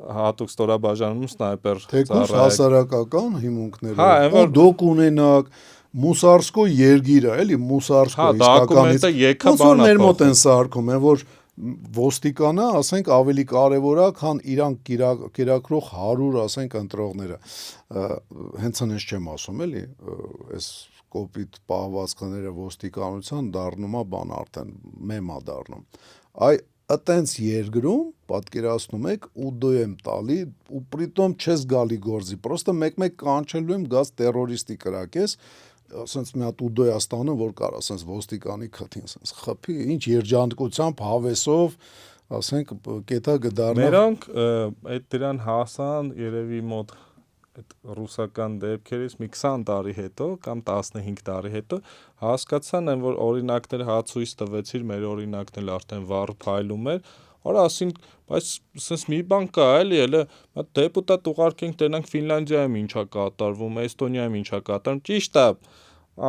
հատուկ ստորաբաժանում սնայպեր
թեկուզ հասարակական հիմունքներով, ու դուք ունենաք Մուսարսկո երգիրը, էլի Մուսարսկո իսկականից։ Ոնց որ մեր մոտ են սարքում են, որ ոստիկանը, ասենք, ավելի կարևոր է, քան իրանք կերակրող 100, ասենք, ընտրողները։ Հենց այնպես չեմ ասում, էլի, այս կոպիտ պահվածքները ոստիկանության դառնում է բան արդեն մեմա դառնում։ Այտենց երկրում պատկերացնում եք ուդո եմ տալի ու պրիտոմ չես գալի գործի, պրոստը մեկ-մեկ կանչելու եմ գազ տերորիստի կրակես, ասենց մի հատ ուդոյա ստանում, որ կար, ասենց ոստիկանի քթին, ասենց խփի, ինչ երջանկությամբ, հավեսով, ասենք, կետա գդառնա։
Մերոնք այդ դրան հասան երևի մոտ այդ ռուսական դեպքերից մի 20 տարի հետո կամ 15 տարի հետո հասկացան են, որ օրինակներ հացույց տվեցիր, մեր օրինակն էլ արդեն վառ փայլում էր, արա ասին, բայց սենց մի բան կա էլի, հələ դեպուտատ ուղարկենք տենանք Ֆինլանդիայում ինչա կատարվում, Էստոնիայում ինչա կատարվում, ճիշտ է,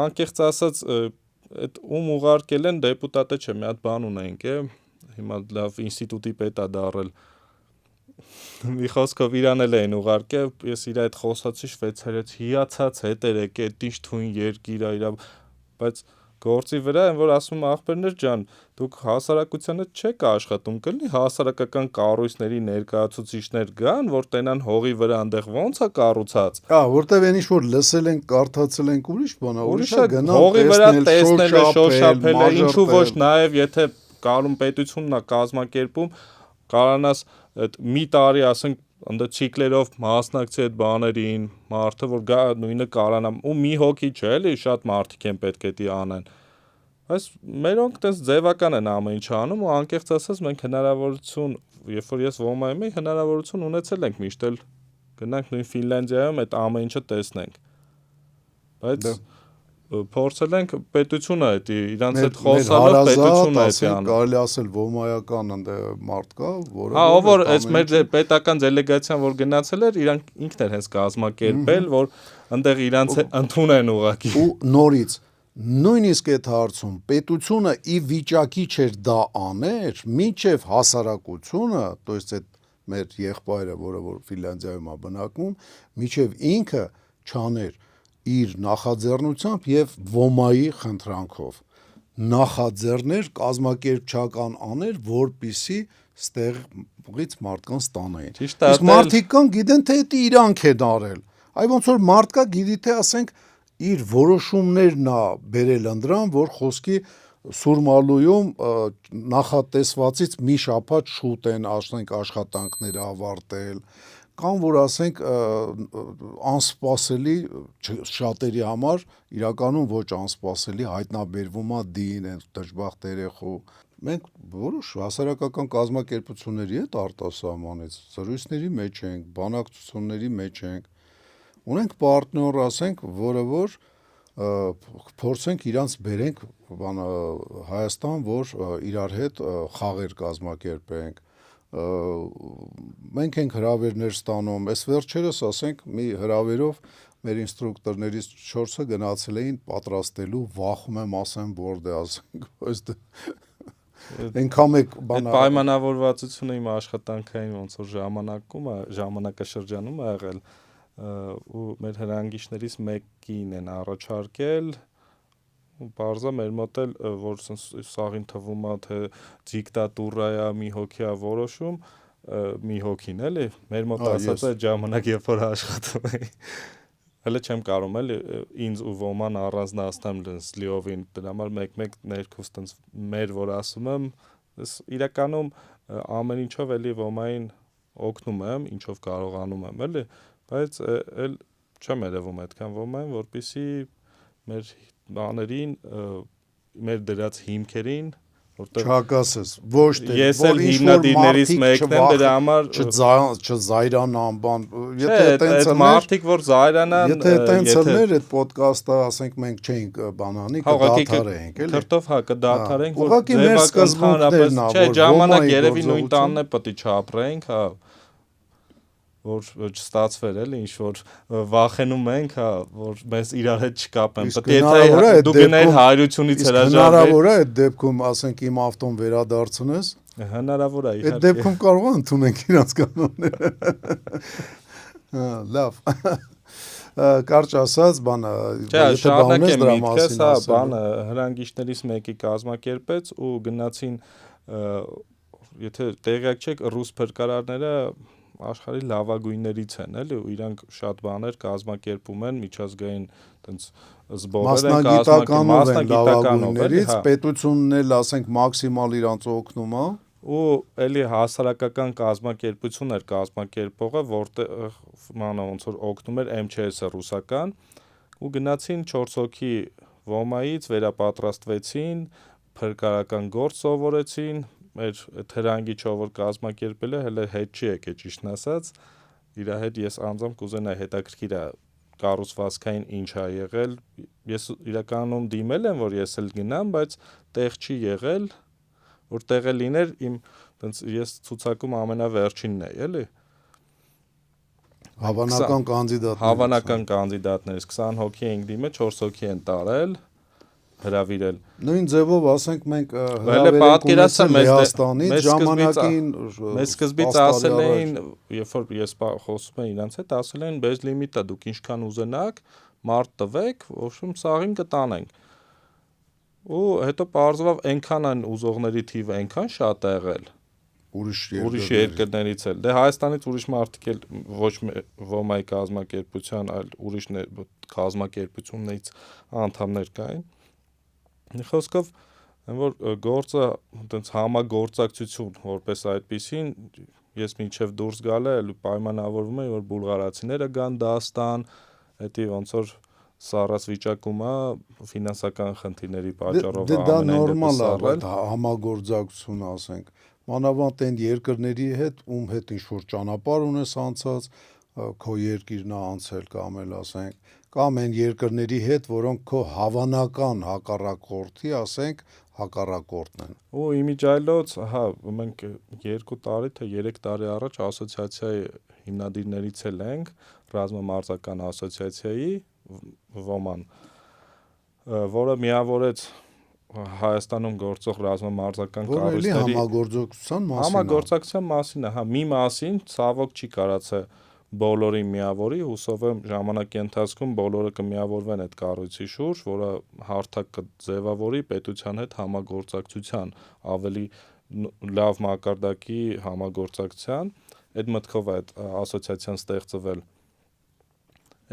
անկեղծ ասած, այդ ում ուղարկել են դեպուտատը չէ, մի հատ բան ունենք է, հիմա լավ ինստիտուտի պետ է դառել, մի խոսքով իրան էլ էին ուղարկել, ես իր այդ խոսացի շվեյցարիաց հիացած հետեր եկել, ինչ թույն երկիր է, բայց գործի վրա են, որ ասում ախպերներ ջան, դուք հասարակությանը չեք աշխատում, կլինի հասարակական կառույցների ներկայացուցիչներ գան, որ տենան հողի վրա այնտեղ ոնց է կառուցած։
Որտեվ այն ինչ որ լսել ենք, կարդացել ենք ուրիշ բան է, ուրիշը գնալ
հողի վրա տեսնել, շոշափել, ինչու ոչ նաև եթե կարում պետությունն է կազմակերպում, կարանաս այդ մի տարի ասենք ընդ ցիկլերով մասնակցի այդ բաներին, մարդը որ գա նույնը կարանա ու մի հոգի չէ, էլի շատ մարդիկ են պետք է դի անեն։ Բայց մերոնք տես ձևական են ամեն ինչ անում ու անկեղծ ասած մենք հնարավորություն, երբ որ ես ոմայում էի, հնարավորություն ունեցել ենք միշտ էլ գնանք նույն Ֆինլանդիայում այդ ամեն ինչը տեսնենք։ Բայց փորձել ենք պետությունը այդ իրանց այդ խոսալով պետությունը այդ անում։
Կարելի ասել ոմայական ընդ մարդ կա, որը
Հա, ով որ այս մեր պետական դելեգացիան որ գնացել էր, իրանք ինքն էր հենց կազմակերպել, որ այնտեղ իրանց ընդունեն ուղակի։
Ու նորից նույնիսկ այդ հարցում պետությունը ի վիճակի չէր դա աներ, մինչև հասարակությունը, то есть այդ մեր եղբայրը, որը որ Ֆինլանդիայում է բնակվում, մինչև ինքը չաներ իր նախաձեռնությամբ եւ ոմայի խնդրանքով նախաձեռներ կազմակերպչական աներ, որպիսի ստեղից մարդկանց տանային։ Իսկ մարդիկ կան գիտեն թե դա իրանք են արել, Այ ոնց որ մարդկա գիտի թե ասենք իր որոշումներն է բերել ընդրան, որ խոսքի Սուրմալույում նախատեսվածից մի շաբաթ շուտ են ասենք աշխատանքները ավարտել, կամ որ ասենք անսպասելի շատերի համար իրականում ոչ անսպասելի հայտնաբերվում է դին են դժբախտ երեխու։ Մենք որոշ հասարակական կազմակերպությունների հետ արտասահմանից զրույցների մեջ ենք, բանակցությունների մեջ ենք, ունենք պարտներ, ասենք, որը որ փորձենք իրանց բերենք Հայաստան, որ իրար հետ խաղեր կազմակերպենք, մենք ենք հրավերներ ստանում, այս վերջերս ասենք մի հրավերով մեր ինստրուկտորներից 4-ը գնացել էին պատրաստելու, վախում եմ ասեմ որտե ասենք, այնքան մեկ
Այդ պայմանավորվածությունը իմ աշխատանքային ոնց որ ժամանակաշրջանում է եղել ու մեր հրանգիչներից մեկին են առաջարկել ու բարձա մեր մոտ էլ որ սաղին թվում է թե դիկտատուրայա մի հոգի է որոշում մի հոգին էլի մեր մոտ ասած է ժամանակ երբ որ աշխատում էի հələ չեմ կարող էլի ինձ ու ոման առանձնացնեմ լիովին դրա համար մեկ-մեկ ներքուս տենց մեր որ ասում եմ իրականում ամեն ինչով էլի ոմային օգնում եմ ինչով կարողանում եմ էլի բայց էլ չեմ երևում այդքան ոմային որպեսզի մեր բաներին մեր դրած հիմքերին որտեղ
չհակասես ոչ թե
ես էլ հիմնադիրներից մեկն եմ դրա համար
չզայրանան բան
եթե այդտենց մարդիկ որ զայրանան
եթե այդտենց էր այդ ոդկասթը ասենք մենք չէինք բանանի կդադարենք էլի
քրտով հա կդադարենք
որ ուղղակի մեր սկզբունքներն
չէ ժամանակ երևի նույն տանն է պետք է չապրենք հա որ չստացվեր էլի ինչ որ վախենում ենք հա որ մեզ իրար հետ չկապեն պետք է եթե դու գնայր հայրությունից հրաժարվես
հնարավոր է այդ դեպքում ասենք իմ ավտոն վերադարձնես
հնարավոր է
իհարկե այդ դեպքում կարող է ընդունենք իրանց կանոնները լավ կարճ ասած բանը
եթե բանես դրա մասին հա բանը հրանգիչներից մեկի կազմակերպեց ու գնացին եթե տեղյակ չեք ռուս փրկարարները աշխարհի լավագույններից են էլի ու իրանք շատ բաներ կազմակերպում են միջազգային տենց զբորեր են կազմակերպում
մասնագիտականներից պետությունն էլ ասենք մաքսիմալ իրանց օգնում է
ու էլի հասարակական կազմակերպություն էր կազմակերպողը որտեղ մանա ոնց որ օգնում էր MЧS-ը ռուսական ու գնացին 4 հոգի ոմայից վերապատրաստվեցին փրկարական գործ սովորեցին մեր թերանգիչով որ կազմակերպել է հələ հետ չի եկել ճիշտն ասած իր հետ ես անձամբ կուզենայի հետաքրքիր է կառուցվածքային ինչ է եղել ես իրականում դիմել եմ որ ես էլ գնամ բայց տեղ չի եղել որ տեղը լիներ իմ տենց ես ցուցակում ամենավերջինն էի էլի հավանական կանդիդատներից 20 հոգի ենք դիմել 4 հոգի են տարել հրավիրել
նույն ձևով ասենք մենք հրավերենք ունեցել Լեհաստանից ժամանակին
մեզ սկզբից ասել էին երբ որ ես խոսում եմ իրանց հետ ասել էին bez limit-ա դուք ինչքան ուզենաք մարդ տվեք ոչմ սաղին կտանենք ու հետո պարզվավ այնքան են ուզողների թիվը այնքան շատ է եղել ուրիշ երկրներից էլ դե Հայաստանից ուրիշ մարդիկ էլ ոչ ոմայի կազմակերպության այլ ուրիշ կազմակերպություններից անդամներ կային Խոսքով որ գործը այտենց համագործակցություն որպես այդպեսին ես մինչև դուրս գալը էլ պայմանավորվում եմ որ բուլղարացիները գան Դաստան հետի ոնց որ սառած վիճակում է ֆինանսական խնդիրների պատճառով
դա նորմալ է համագործակցություն ասենք մանավանդ այն երկրների հետ ում հետ ինչ որ ճանապարհ ունես անցած քո երկիրն է անցել կամ էլ ասենք կամ այն երկրների հետ, որոնք քո հավանական հակառակորդի, ասենք, հակառակորդն են։
Ու իմիջայլոց, հա, մենք 2 տարի թե 3 տարի առաջ ասոցիացիայի հիմնադիրներից էլ ենք, ռազմամարզական ասոցիացիայի ոման, որը միավորեց Հայաստանում գործող ռազմամարզական կառույցների համագործակցության մասին է, հա, մի մասին ցավոք չի կարացել բոլորին միավորի, հուսով եմ ժամանակի ընթացքում բոլորը կմիավորվեն այդ կառույցի շուրջ, որը հարթակ կձևավորի պետության հետ համագործակցության, ավելի լավ մակարդակի համագործակցության, այդ մտքով է այդ ասոցիացիան ստեղծվել։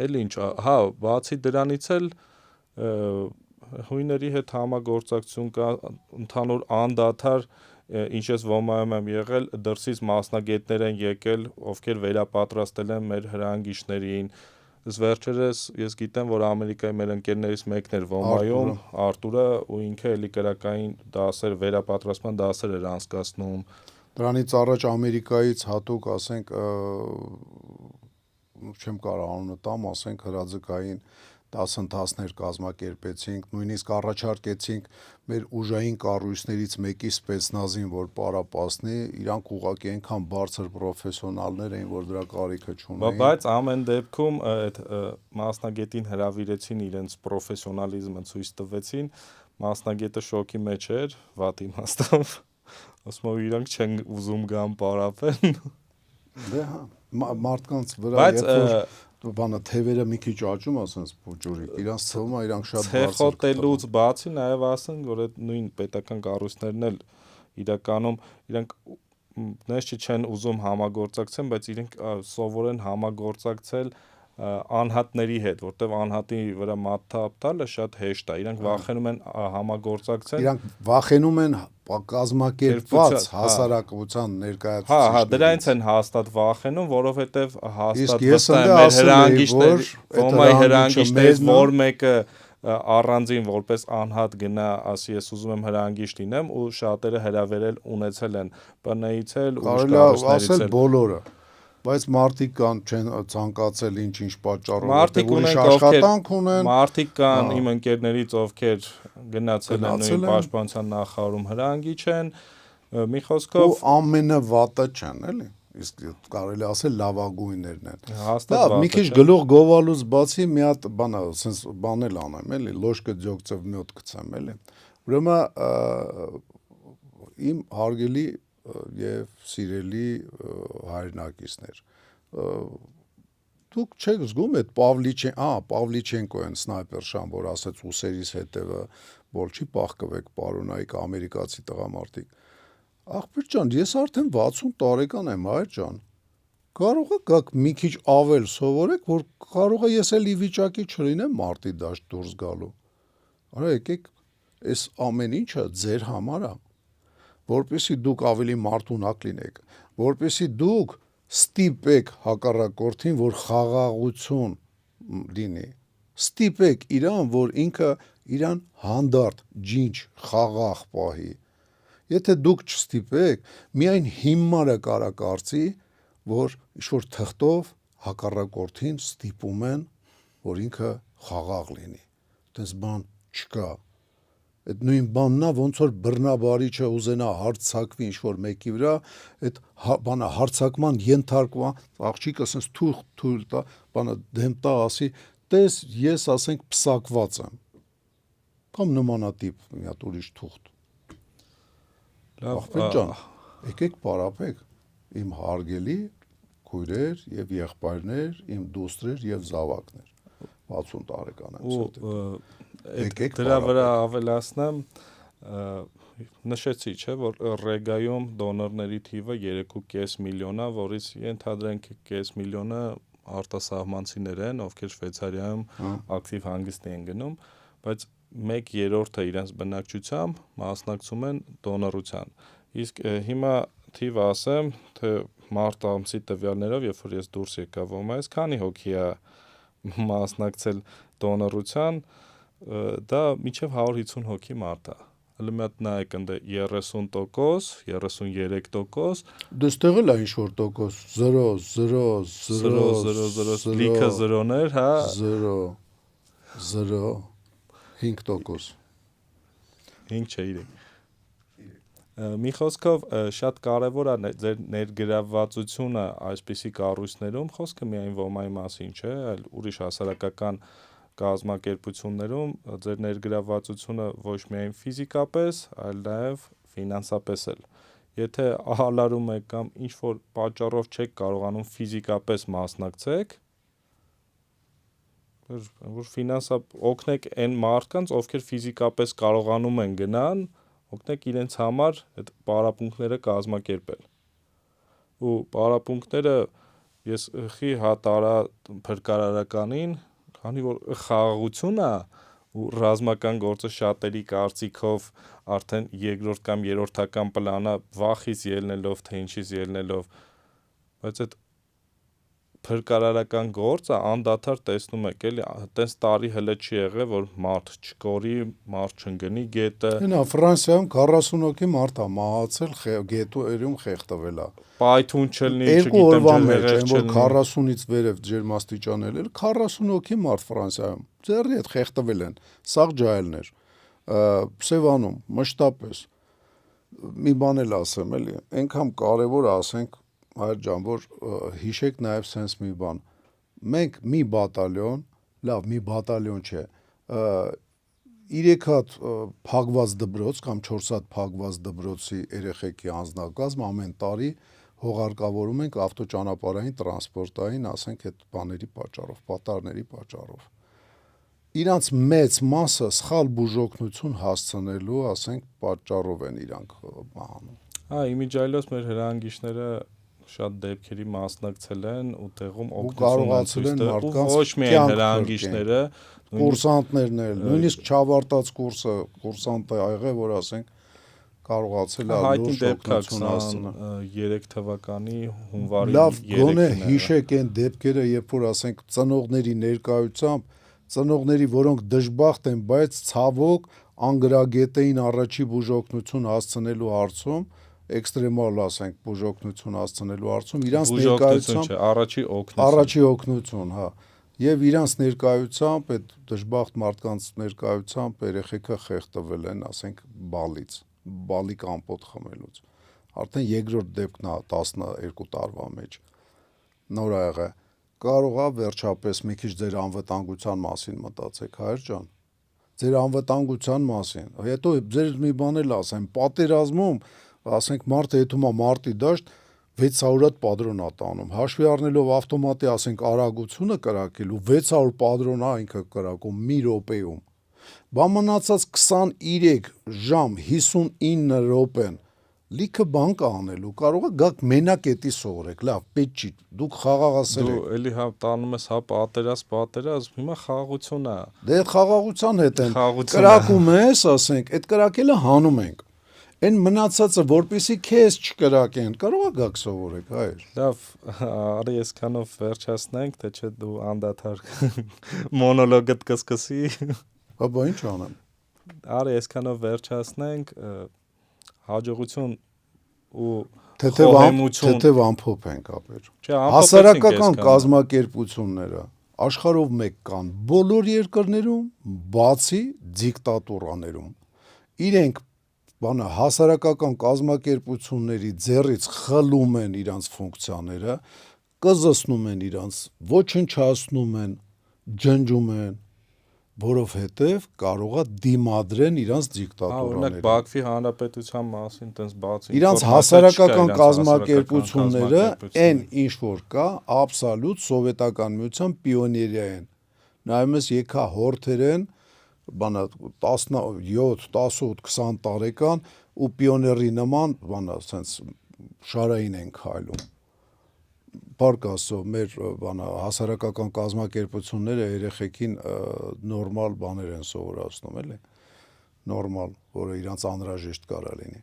Էլ ինչ, հա, բացի դրանից էլ հույների հետ համագործակցություն կա, ընդհանուր անդադար ինչ ես ոմայում եմ եղել, դրսից մասնագետներ են եկել, ովքեր վերապատրաստել են մեր հրանգիչներին։ Վերջերս ես գիտեմ, որ Ամերիկայի մեր ընկերներից մեկն էր ոմայում, Արտուրը, ու ինքը էլի կրակային դասեր, վերապատրաստման դասեր էր անցկացնում։
Դրանից առաջ Ամերիկայից հատուկ, ասենք, չեմ կարող անունը տամ, ասենք հրաձգային դասընթացներ կազմակերպեցինք, նույնիսկ առաջարկեցինք մեր ուժային կառույցներից մեկի սպեցնազին, որ պարապացնի, իրանք ուղղակի այնքան բարձր պրոֆեսիոնալներ էին, որ դրա կարիքը չունեին։
Բայց ամեն դեպքում այդ մասնագետին հրավիրեցին, իրենց պրոֆեսիոնալիզմը ցույց տվեցին, մասնագետը շոկի մեջ էր, վատ իմաստով, ասում եմ իրանք չեն ուզում գան պարապեն։
Դե հա, մարդկանց վրա երբ որ բանը թևերը մի քիչ աճում, ասենց փոճուրիկ, իրանց թվում է իրանք շատ բարձր։
Ցեխոտելուց բացի նաև ասեն, որ այդ նույն պետական կառույցներն էլ իրականում իրանք նես չեն ուզում համագործակցեն, բայց իրենք սովոր են համագործակցել անհատների հետ, որտեվ անհատի վրա մաթափ տալը շատ հեշտ է։ Իրանք վախենում են համագործակցեն։
Իրանք վախենում են կազմակերպված հասարակության ներկայացուցիչներից։
Հա, դրանից են հաստատ վախենում, որովհետև հաստատ վստահ են մեր հրանգիչներ, ոմայի հրանգիչներից որ մեկը առանձին որպես անհատ գնա, ասի ես ուզում եմ հրանգիչ լինեմ, ու շատերը հրավերել ունեցել են ՊՆ-ից էլ,
կարելի է բոլորը, բայց մարդիկ կան չեն ցանկացել ինչ պատճառով, որտեղ ուրիշ աշխատանք ունեն։
Մարդիկ կան իմ ընկերներից, ովքեր գնացել են նույն պաշտպանության նախարարում հրանգիչ են, մի խոսքով
ու ամենավատը չեն, էլի։ Իսկ կարելի ասել լավագույններն են։
Հաստատ
մի քիչ գլուխ գովալուց բացի մի հատ բան է, ասես բանել անեմ, էլի, ложка дёгтя в мёд գցեմ, էլի։ Ուրեմն իմ հարգելի եւ սիրելի հայրենակիցներ, դուք չեք զգում այդ Պավլիչենկոն սնայպեր շան, որ ասեց ուսերից հետևը որ չի պահկվեք պարոնայք ամերիկացի տղամարդիկ։ Աղբեր ջան, ես արդեն 60 տարեկան եմ, հայր ջան։ Կարող է գաք մի քիչ ավել սովորեք, որ կարող է ես էլ ի վիճակի չլինեմ մարտի դաշտ դուրս գալու։ Արա եկեք, այս ամեն ինչը ձեր համար է, որպեսզի դուք ավելի մարդունակ լինեք, որպեսզի դուք ստիպեք հակառակորդին, որ խաղաղություն լինի։ Ստիպեք իրան, որ ինքը իրան հանդարտ, ջինջ, խաղաղ պահի։ Եթե դուք չստիպեք, միայն հիմարը կարա կարծի, որ ինչ-որ թղթով հակառակորդին ստիպում են, որ ինքը խաղաղ լինի։ Այդպես բան չկա։ Այդ նույն բանն է, ոնց որ բռնաբարիչը ուզենա հարձակվի ինչ-որ մեկի վրա, այդ բանը հարձակման ենթարկվա, աղջիկը ասես թույլ տա, բանը դեմ տա, ասի, տես ես ասենք փսակված եմ։ Կամ նմանատիպ մի հատ ուրիշ թուղթ։ Աղբեր ջան, եկեք պարապեք, իմ հարգելի քույրեր եւ եղբայրներ, իմ դուստրեր եւ զավակներ, 60 տարեկան եմ։
Դրա վրա ավելացնեմ, նշեցի, չէ, որ Ռեգայում դոնորների թիվը 3.5 միլիոն է, որից ենթադրենք 5 միլիոնը արտասահմանցիներ են, ովքեր Շվեյցարիայում ակտիվ հանգստի են գնում, բայց 1/3-ը իրենց բնակչությամբ մասնակցում են դոնորության։ Իսկ հիմա թիվը ասեմ, թե մարտ ամսի տվյալներով, երբ որ ես դուրս եկա ոմայից, քանի հոգի է մասնակցել դոնորության, դա մինչև 150 հոգի մարդ է։ Հələ մի հատ նայեք ընդ 30%, 33%։
Դստեղ էլ է ինչ-որ տոկոս, 0
լիքը զրոներ, հա,
0 5%։
5 չէ, 3։ Մի խոսքով շատ կարևոր է ձեր ներգրավվածությունը այսպիսի կառույցներում, խոսքը միայն ոմայի մասին չէ, այլ ուրիշ հասարակական կազմակերպություններում ձեր ներգրավվածությունը ոչ միայն ֆիզիկապես, այլ նաև ֆինանսապես էլ։ Եթե ահալարում եք կամ ինչ-որ պատճառով չեք կարողանում ֆիզիկապես մասնակցեք, որ օգնեք այն մարդկանց, ովքեր ֆիզիկապես կարողանում են գնան, օգնեք իրենց համար այդ պարապմունքները կազմակերպել։ Ու պարապմունքները ես խի հատարա փրկարարականին, քանի որ խաղաղությունը ու ռազմական գործը շատերի կարծիքով արդեն երկրորդ կամ երրորդական պլանա վախից ելնելով, թե ինչից ելնելով, բայց այդ փրկարարական գործը անդադար տեսնում եք, էլի, այտենց տարի հələ չի եղել, որ մարդ չկորի, մարդ չընկնի գետը։
Հենա Ֆրանսիայում 40 հոգի մարդ է մահացել, գետերում խեղդվել է։
Պայթուն չլինի,
Երկու
չգիտեմ,
օրվա մեջ,
ջրհեղեղ
այն որ
չլինի։
40-ից վերև ջերմաստիճանել էր, 40 հոգի մարդ Ֆրանսիայում ձեռի հետ խեղդվել են, սաղ ջահելներ, Սևանում, մշտապես։ Մի բան էլ ասեմ, էլի, այնքան կարևոր ասենք, հայր ջան, որ հիշեք նաև սենց մի բան։ Մենք մի բատալյոն, լավ, մի բատալյոն չէ, 3 հատ փակված դպրոց կամ 4 հատ փակված դպրոցի երեխեքի անձնակազմ ամեն տարի հողարկավորում ենք ավտոճանապարհային, տրանսպորտային, ասենք այդ բաների պատճառով, պատարների պատճառով։ Իրանց մեծ մասը սխալ բուժօգնություն հասցնելու, ասենք, պատճառով են իրանք մահանում։
Իմիջիայլոց մեր հրանգիչները շատ դեպքերի մասնակցել են ու տեղում
կարողացել են մարդկանց
ոչ միայն հրանգիչները,
կուրսանտներն էլ, նույնիսկ չավարտած կուրսը, կուրսանտը եղել, որ ասենք կարողացել է
հայտնի
լուրջ
դեպք է
օգնություն հասցնել։
23 թվականի հունվարի 3-ին։
Լավ, գոնե հիշեք այն դեպքերը, երբ որ ասենք ծնողների ներկայությամբ, ծնողների, որոնք դժբախտ են, բայց ցավոք անգրագետեին առաջի բուժօգնություն հասցնելու հարցում, էքստրեմալ ասենք բուժօգնություն հասցնելու հարցում, իրանց ներկայությամբ առաջի օգնություն, հա, եւ իրանց ներկայությամբ, այդ դժբախտ մարդկանց ներկայությամբ երեխեքը խեղդվել են, ասենք, բալի կամպոտ խմելուց։ Արդեն երկրորդ դեպքն է 12 տարվա մեջ։ Նոր ա եղել։ Կարող է վերջապես մի քիչ ձեր անվտանգության մասին մտածեք, հայր ջան։ Ձեր անվտանգության մասին։ Հետո ձեր մի բան էլ ասեմ, պատերազմում, ասենք, մարդը հետում է մարտի դաշտ 600 հատ պատրոն է տանում։ Հաշվի առնելով ավտոմատի, ասենք, արագությունը կրակելու 600 պատրոն է ինքը կրակում մի րոպեում։ Բա մնացած 23 ժամ 59 րոպեն լիքը բան կա անելու, կարող է գաք մենակ էտի սովորեք, լավ, պետք չի, դուք խաղաղասեր եք։
Դու էլի հա տանում ես, հա պատերազմ, հիմա խաղաղություն է։
Դե այդ խաղաղության հետ են կրակում ես, ասենք, այդ կրակելը հանում ենք։ Այն մնացածը, որպեսի քեզ չկրակեն, կարող է գաք սովորեք, հայր։
Լավ, արի այսքանով վերջացնենք, թե չէ դու անդադար մոնոլոգդ կսկսի։
Բա ինչ անեմ։
Արի այսքանով վերջացնենք, հաջողություն ու
թեթև ամփոփ ենք ապեր։ Հասարակական կազմակերպությունները աշխարհով մեկ կան բոլոր երկրներում, բացի դիկտատուրաներում։ Իրենք հասարակական կազմակերպությունների ձեռից խլում են իրանց ֆունկցիաները, կզսնում են իրանց, ոչնչացնում են, ջնջում են, որովհետև կարող է դիմադրեն իրանց դիկտատուրաներին։
Օրինակ Բաքվի հանրապետության մասին տենց բացի
իրանց հասարակական կազմակերպությունները այն ինչ որ կա, աբսոլյուտ սովետական միության պիոներիա են։ Նայում ես եկա հորթերեն, բանա 17, 18, 20 տարեկան ու պիոների նման, բանա, ասենց շարային են քայլում։ Բարկ ասո, մեր բանա հասարակական կազմակերպությունները երեխեքին նորմալ բաներ են սովորացնում, էլի։ Նորմալ, որը իրանց անհրաժեշտ կարա լինի։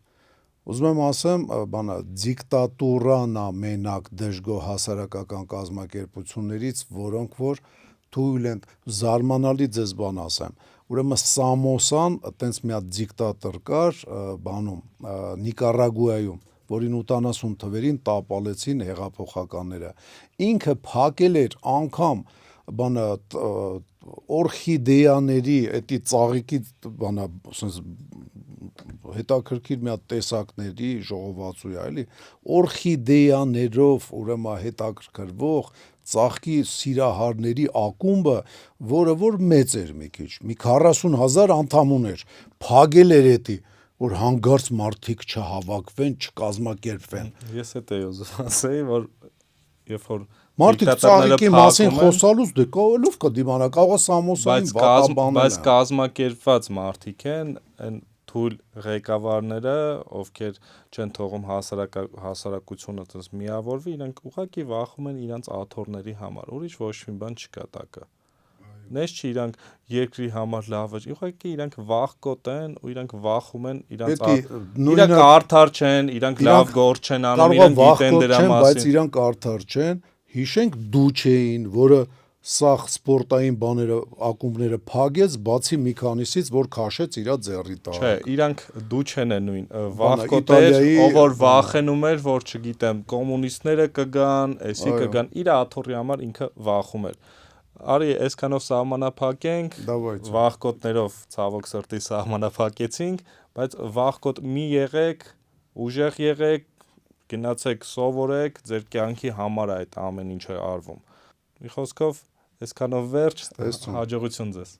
Ուզում եմ ասեմ, բանա դիկտատուրան է մենակ դժգոհ հասարակական կազմակերպություններից, որոնք որ թույլ են զարմանալի ձեզ բան ասեմ։ Ուրեմն Սամոսան, այտենց մի հատ դիկտատոր կար, բանում, Նիկարագուայում, որին 80 թվերին տապալեցին հեղափոխականները։ Ինքը փակել էր անգամ բանա օրխիդեաների, էդի ծաղիկի բանա, ասես հետաքրքիր մի հատ տեսակների ժողովածու է, էլի, օրխիդեաներով, ուրեմն հետաքրքրվող ծաղկի սիրահարների ակումբը, որը որ մեծ էր մի քիչ, մի 40,000 անդամ ուներ, փակել էր էդի, որ հանգարց մարդիկ չհավաքվեն, չկազմակերպվեն։
Ես էդ էի ուզում ասեի, որ երբ որ
մարդիկ ծաղիկի մասին խոսալուց դե կողելով կդիմանա, կարող է Սամոսային վատաբանել։
Բայց կազմակերպված մարդիկ են, այն թույլ ղեկավարները, ովքեր չեն թողում հասարակությունը այդպես միավորվի, իրենք ուղղակի վախում են իրենց աթոռների համար, ուրիշ ոչ մի բան չկա տակը։ Նես չի իրանք երկրի համար լավը, ուղղակի իրանք վախկոտ են ու իրանք վախում են իրանք արդար չեն, իրանք լավ գործ չեն անում, իրանք գիտեն դրա մասին,
բայց իրանք արդար չեն, հիշենք Դուչեին, որը սաղ սպորտային բաները, ակումբները փագեց, բացի մի քանիսից, որ քաշեց իր ձեռի տակ։
Չէ, իրանք Դուչեն է նույն վախկոտեր, ով որ վախենում էր, որ չգիտեմ, կոմունիստները կգան, էսի կգան, իր աթոռի համար ինքը վախում էր։ Արի այսքանով սահմանափակենք, վախկոտներով ցավոք սրտի սահմանափակեցինք, բայց վախկոտ մի եղեք, ուժեղ եղեք, գնացեք սովորեք, ձեր կյանքի համար է այդ ամեն ինչը արվում։ Մի խոսքով, այսքանով վերջ, հաջողություն ձեզ։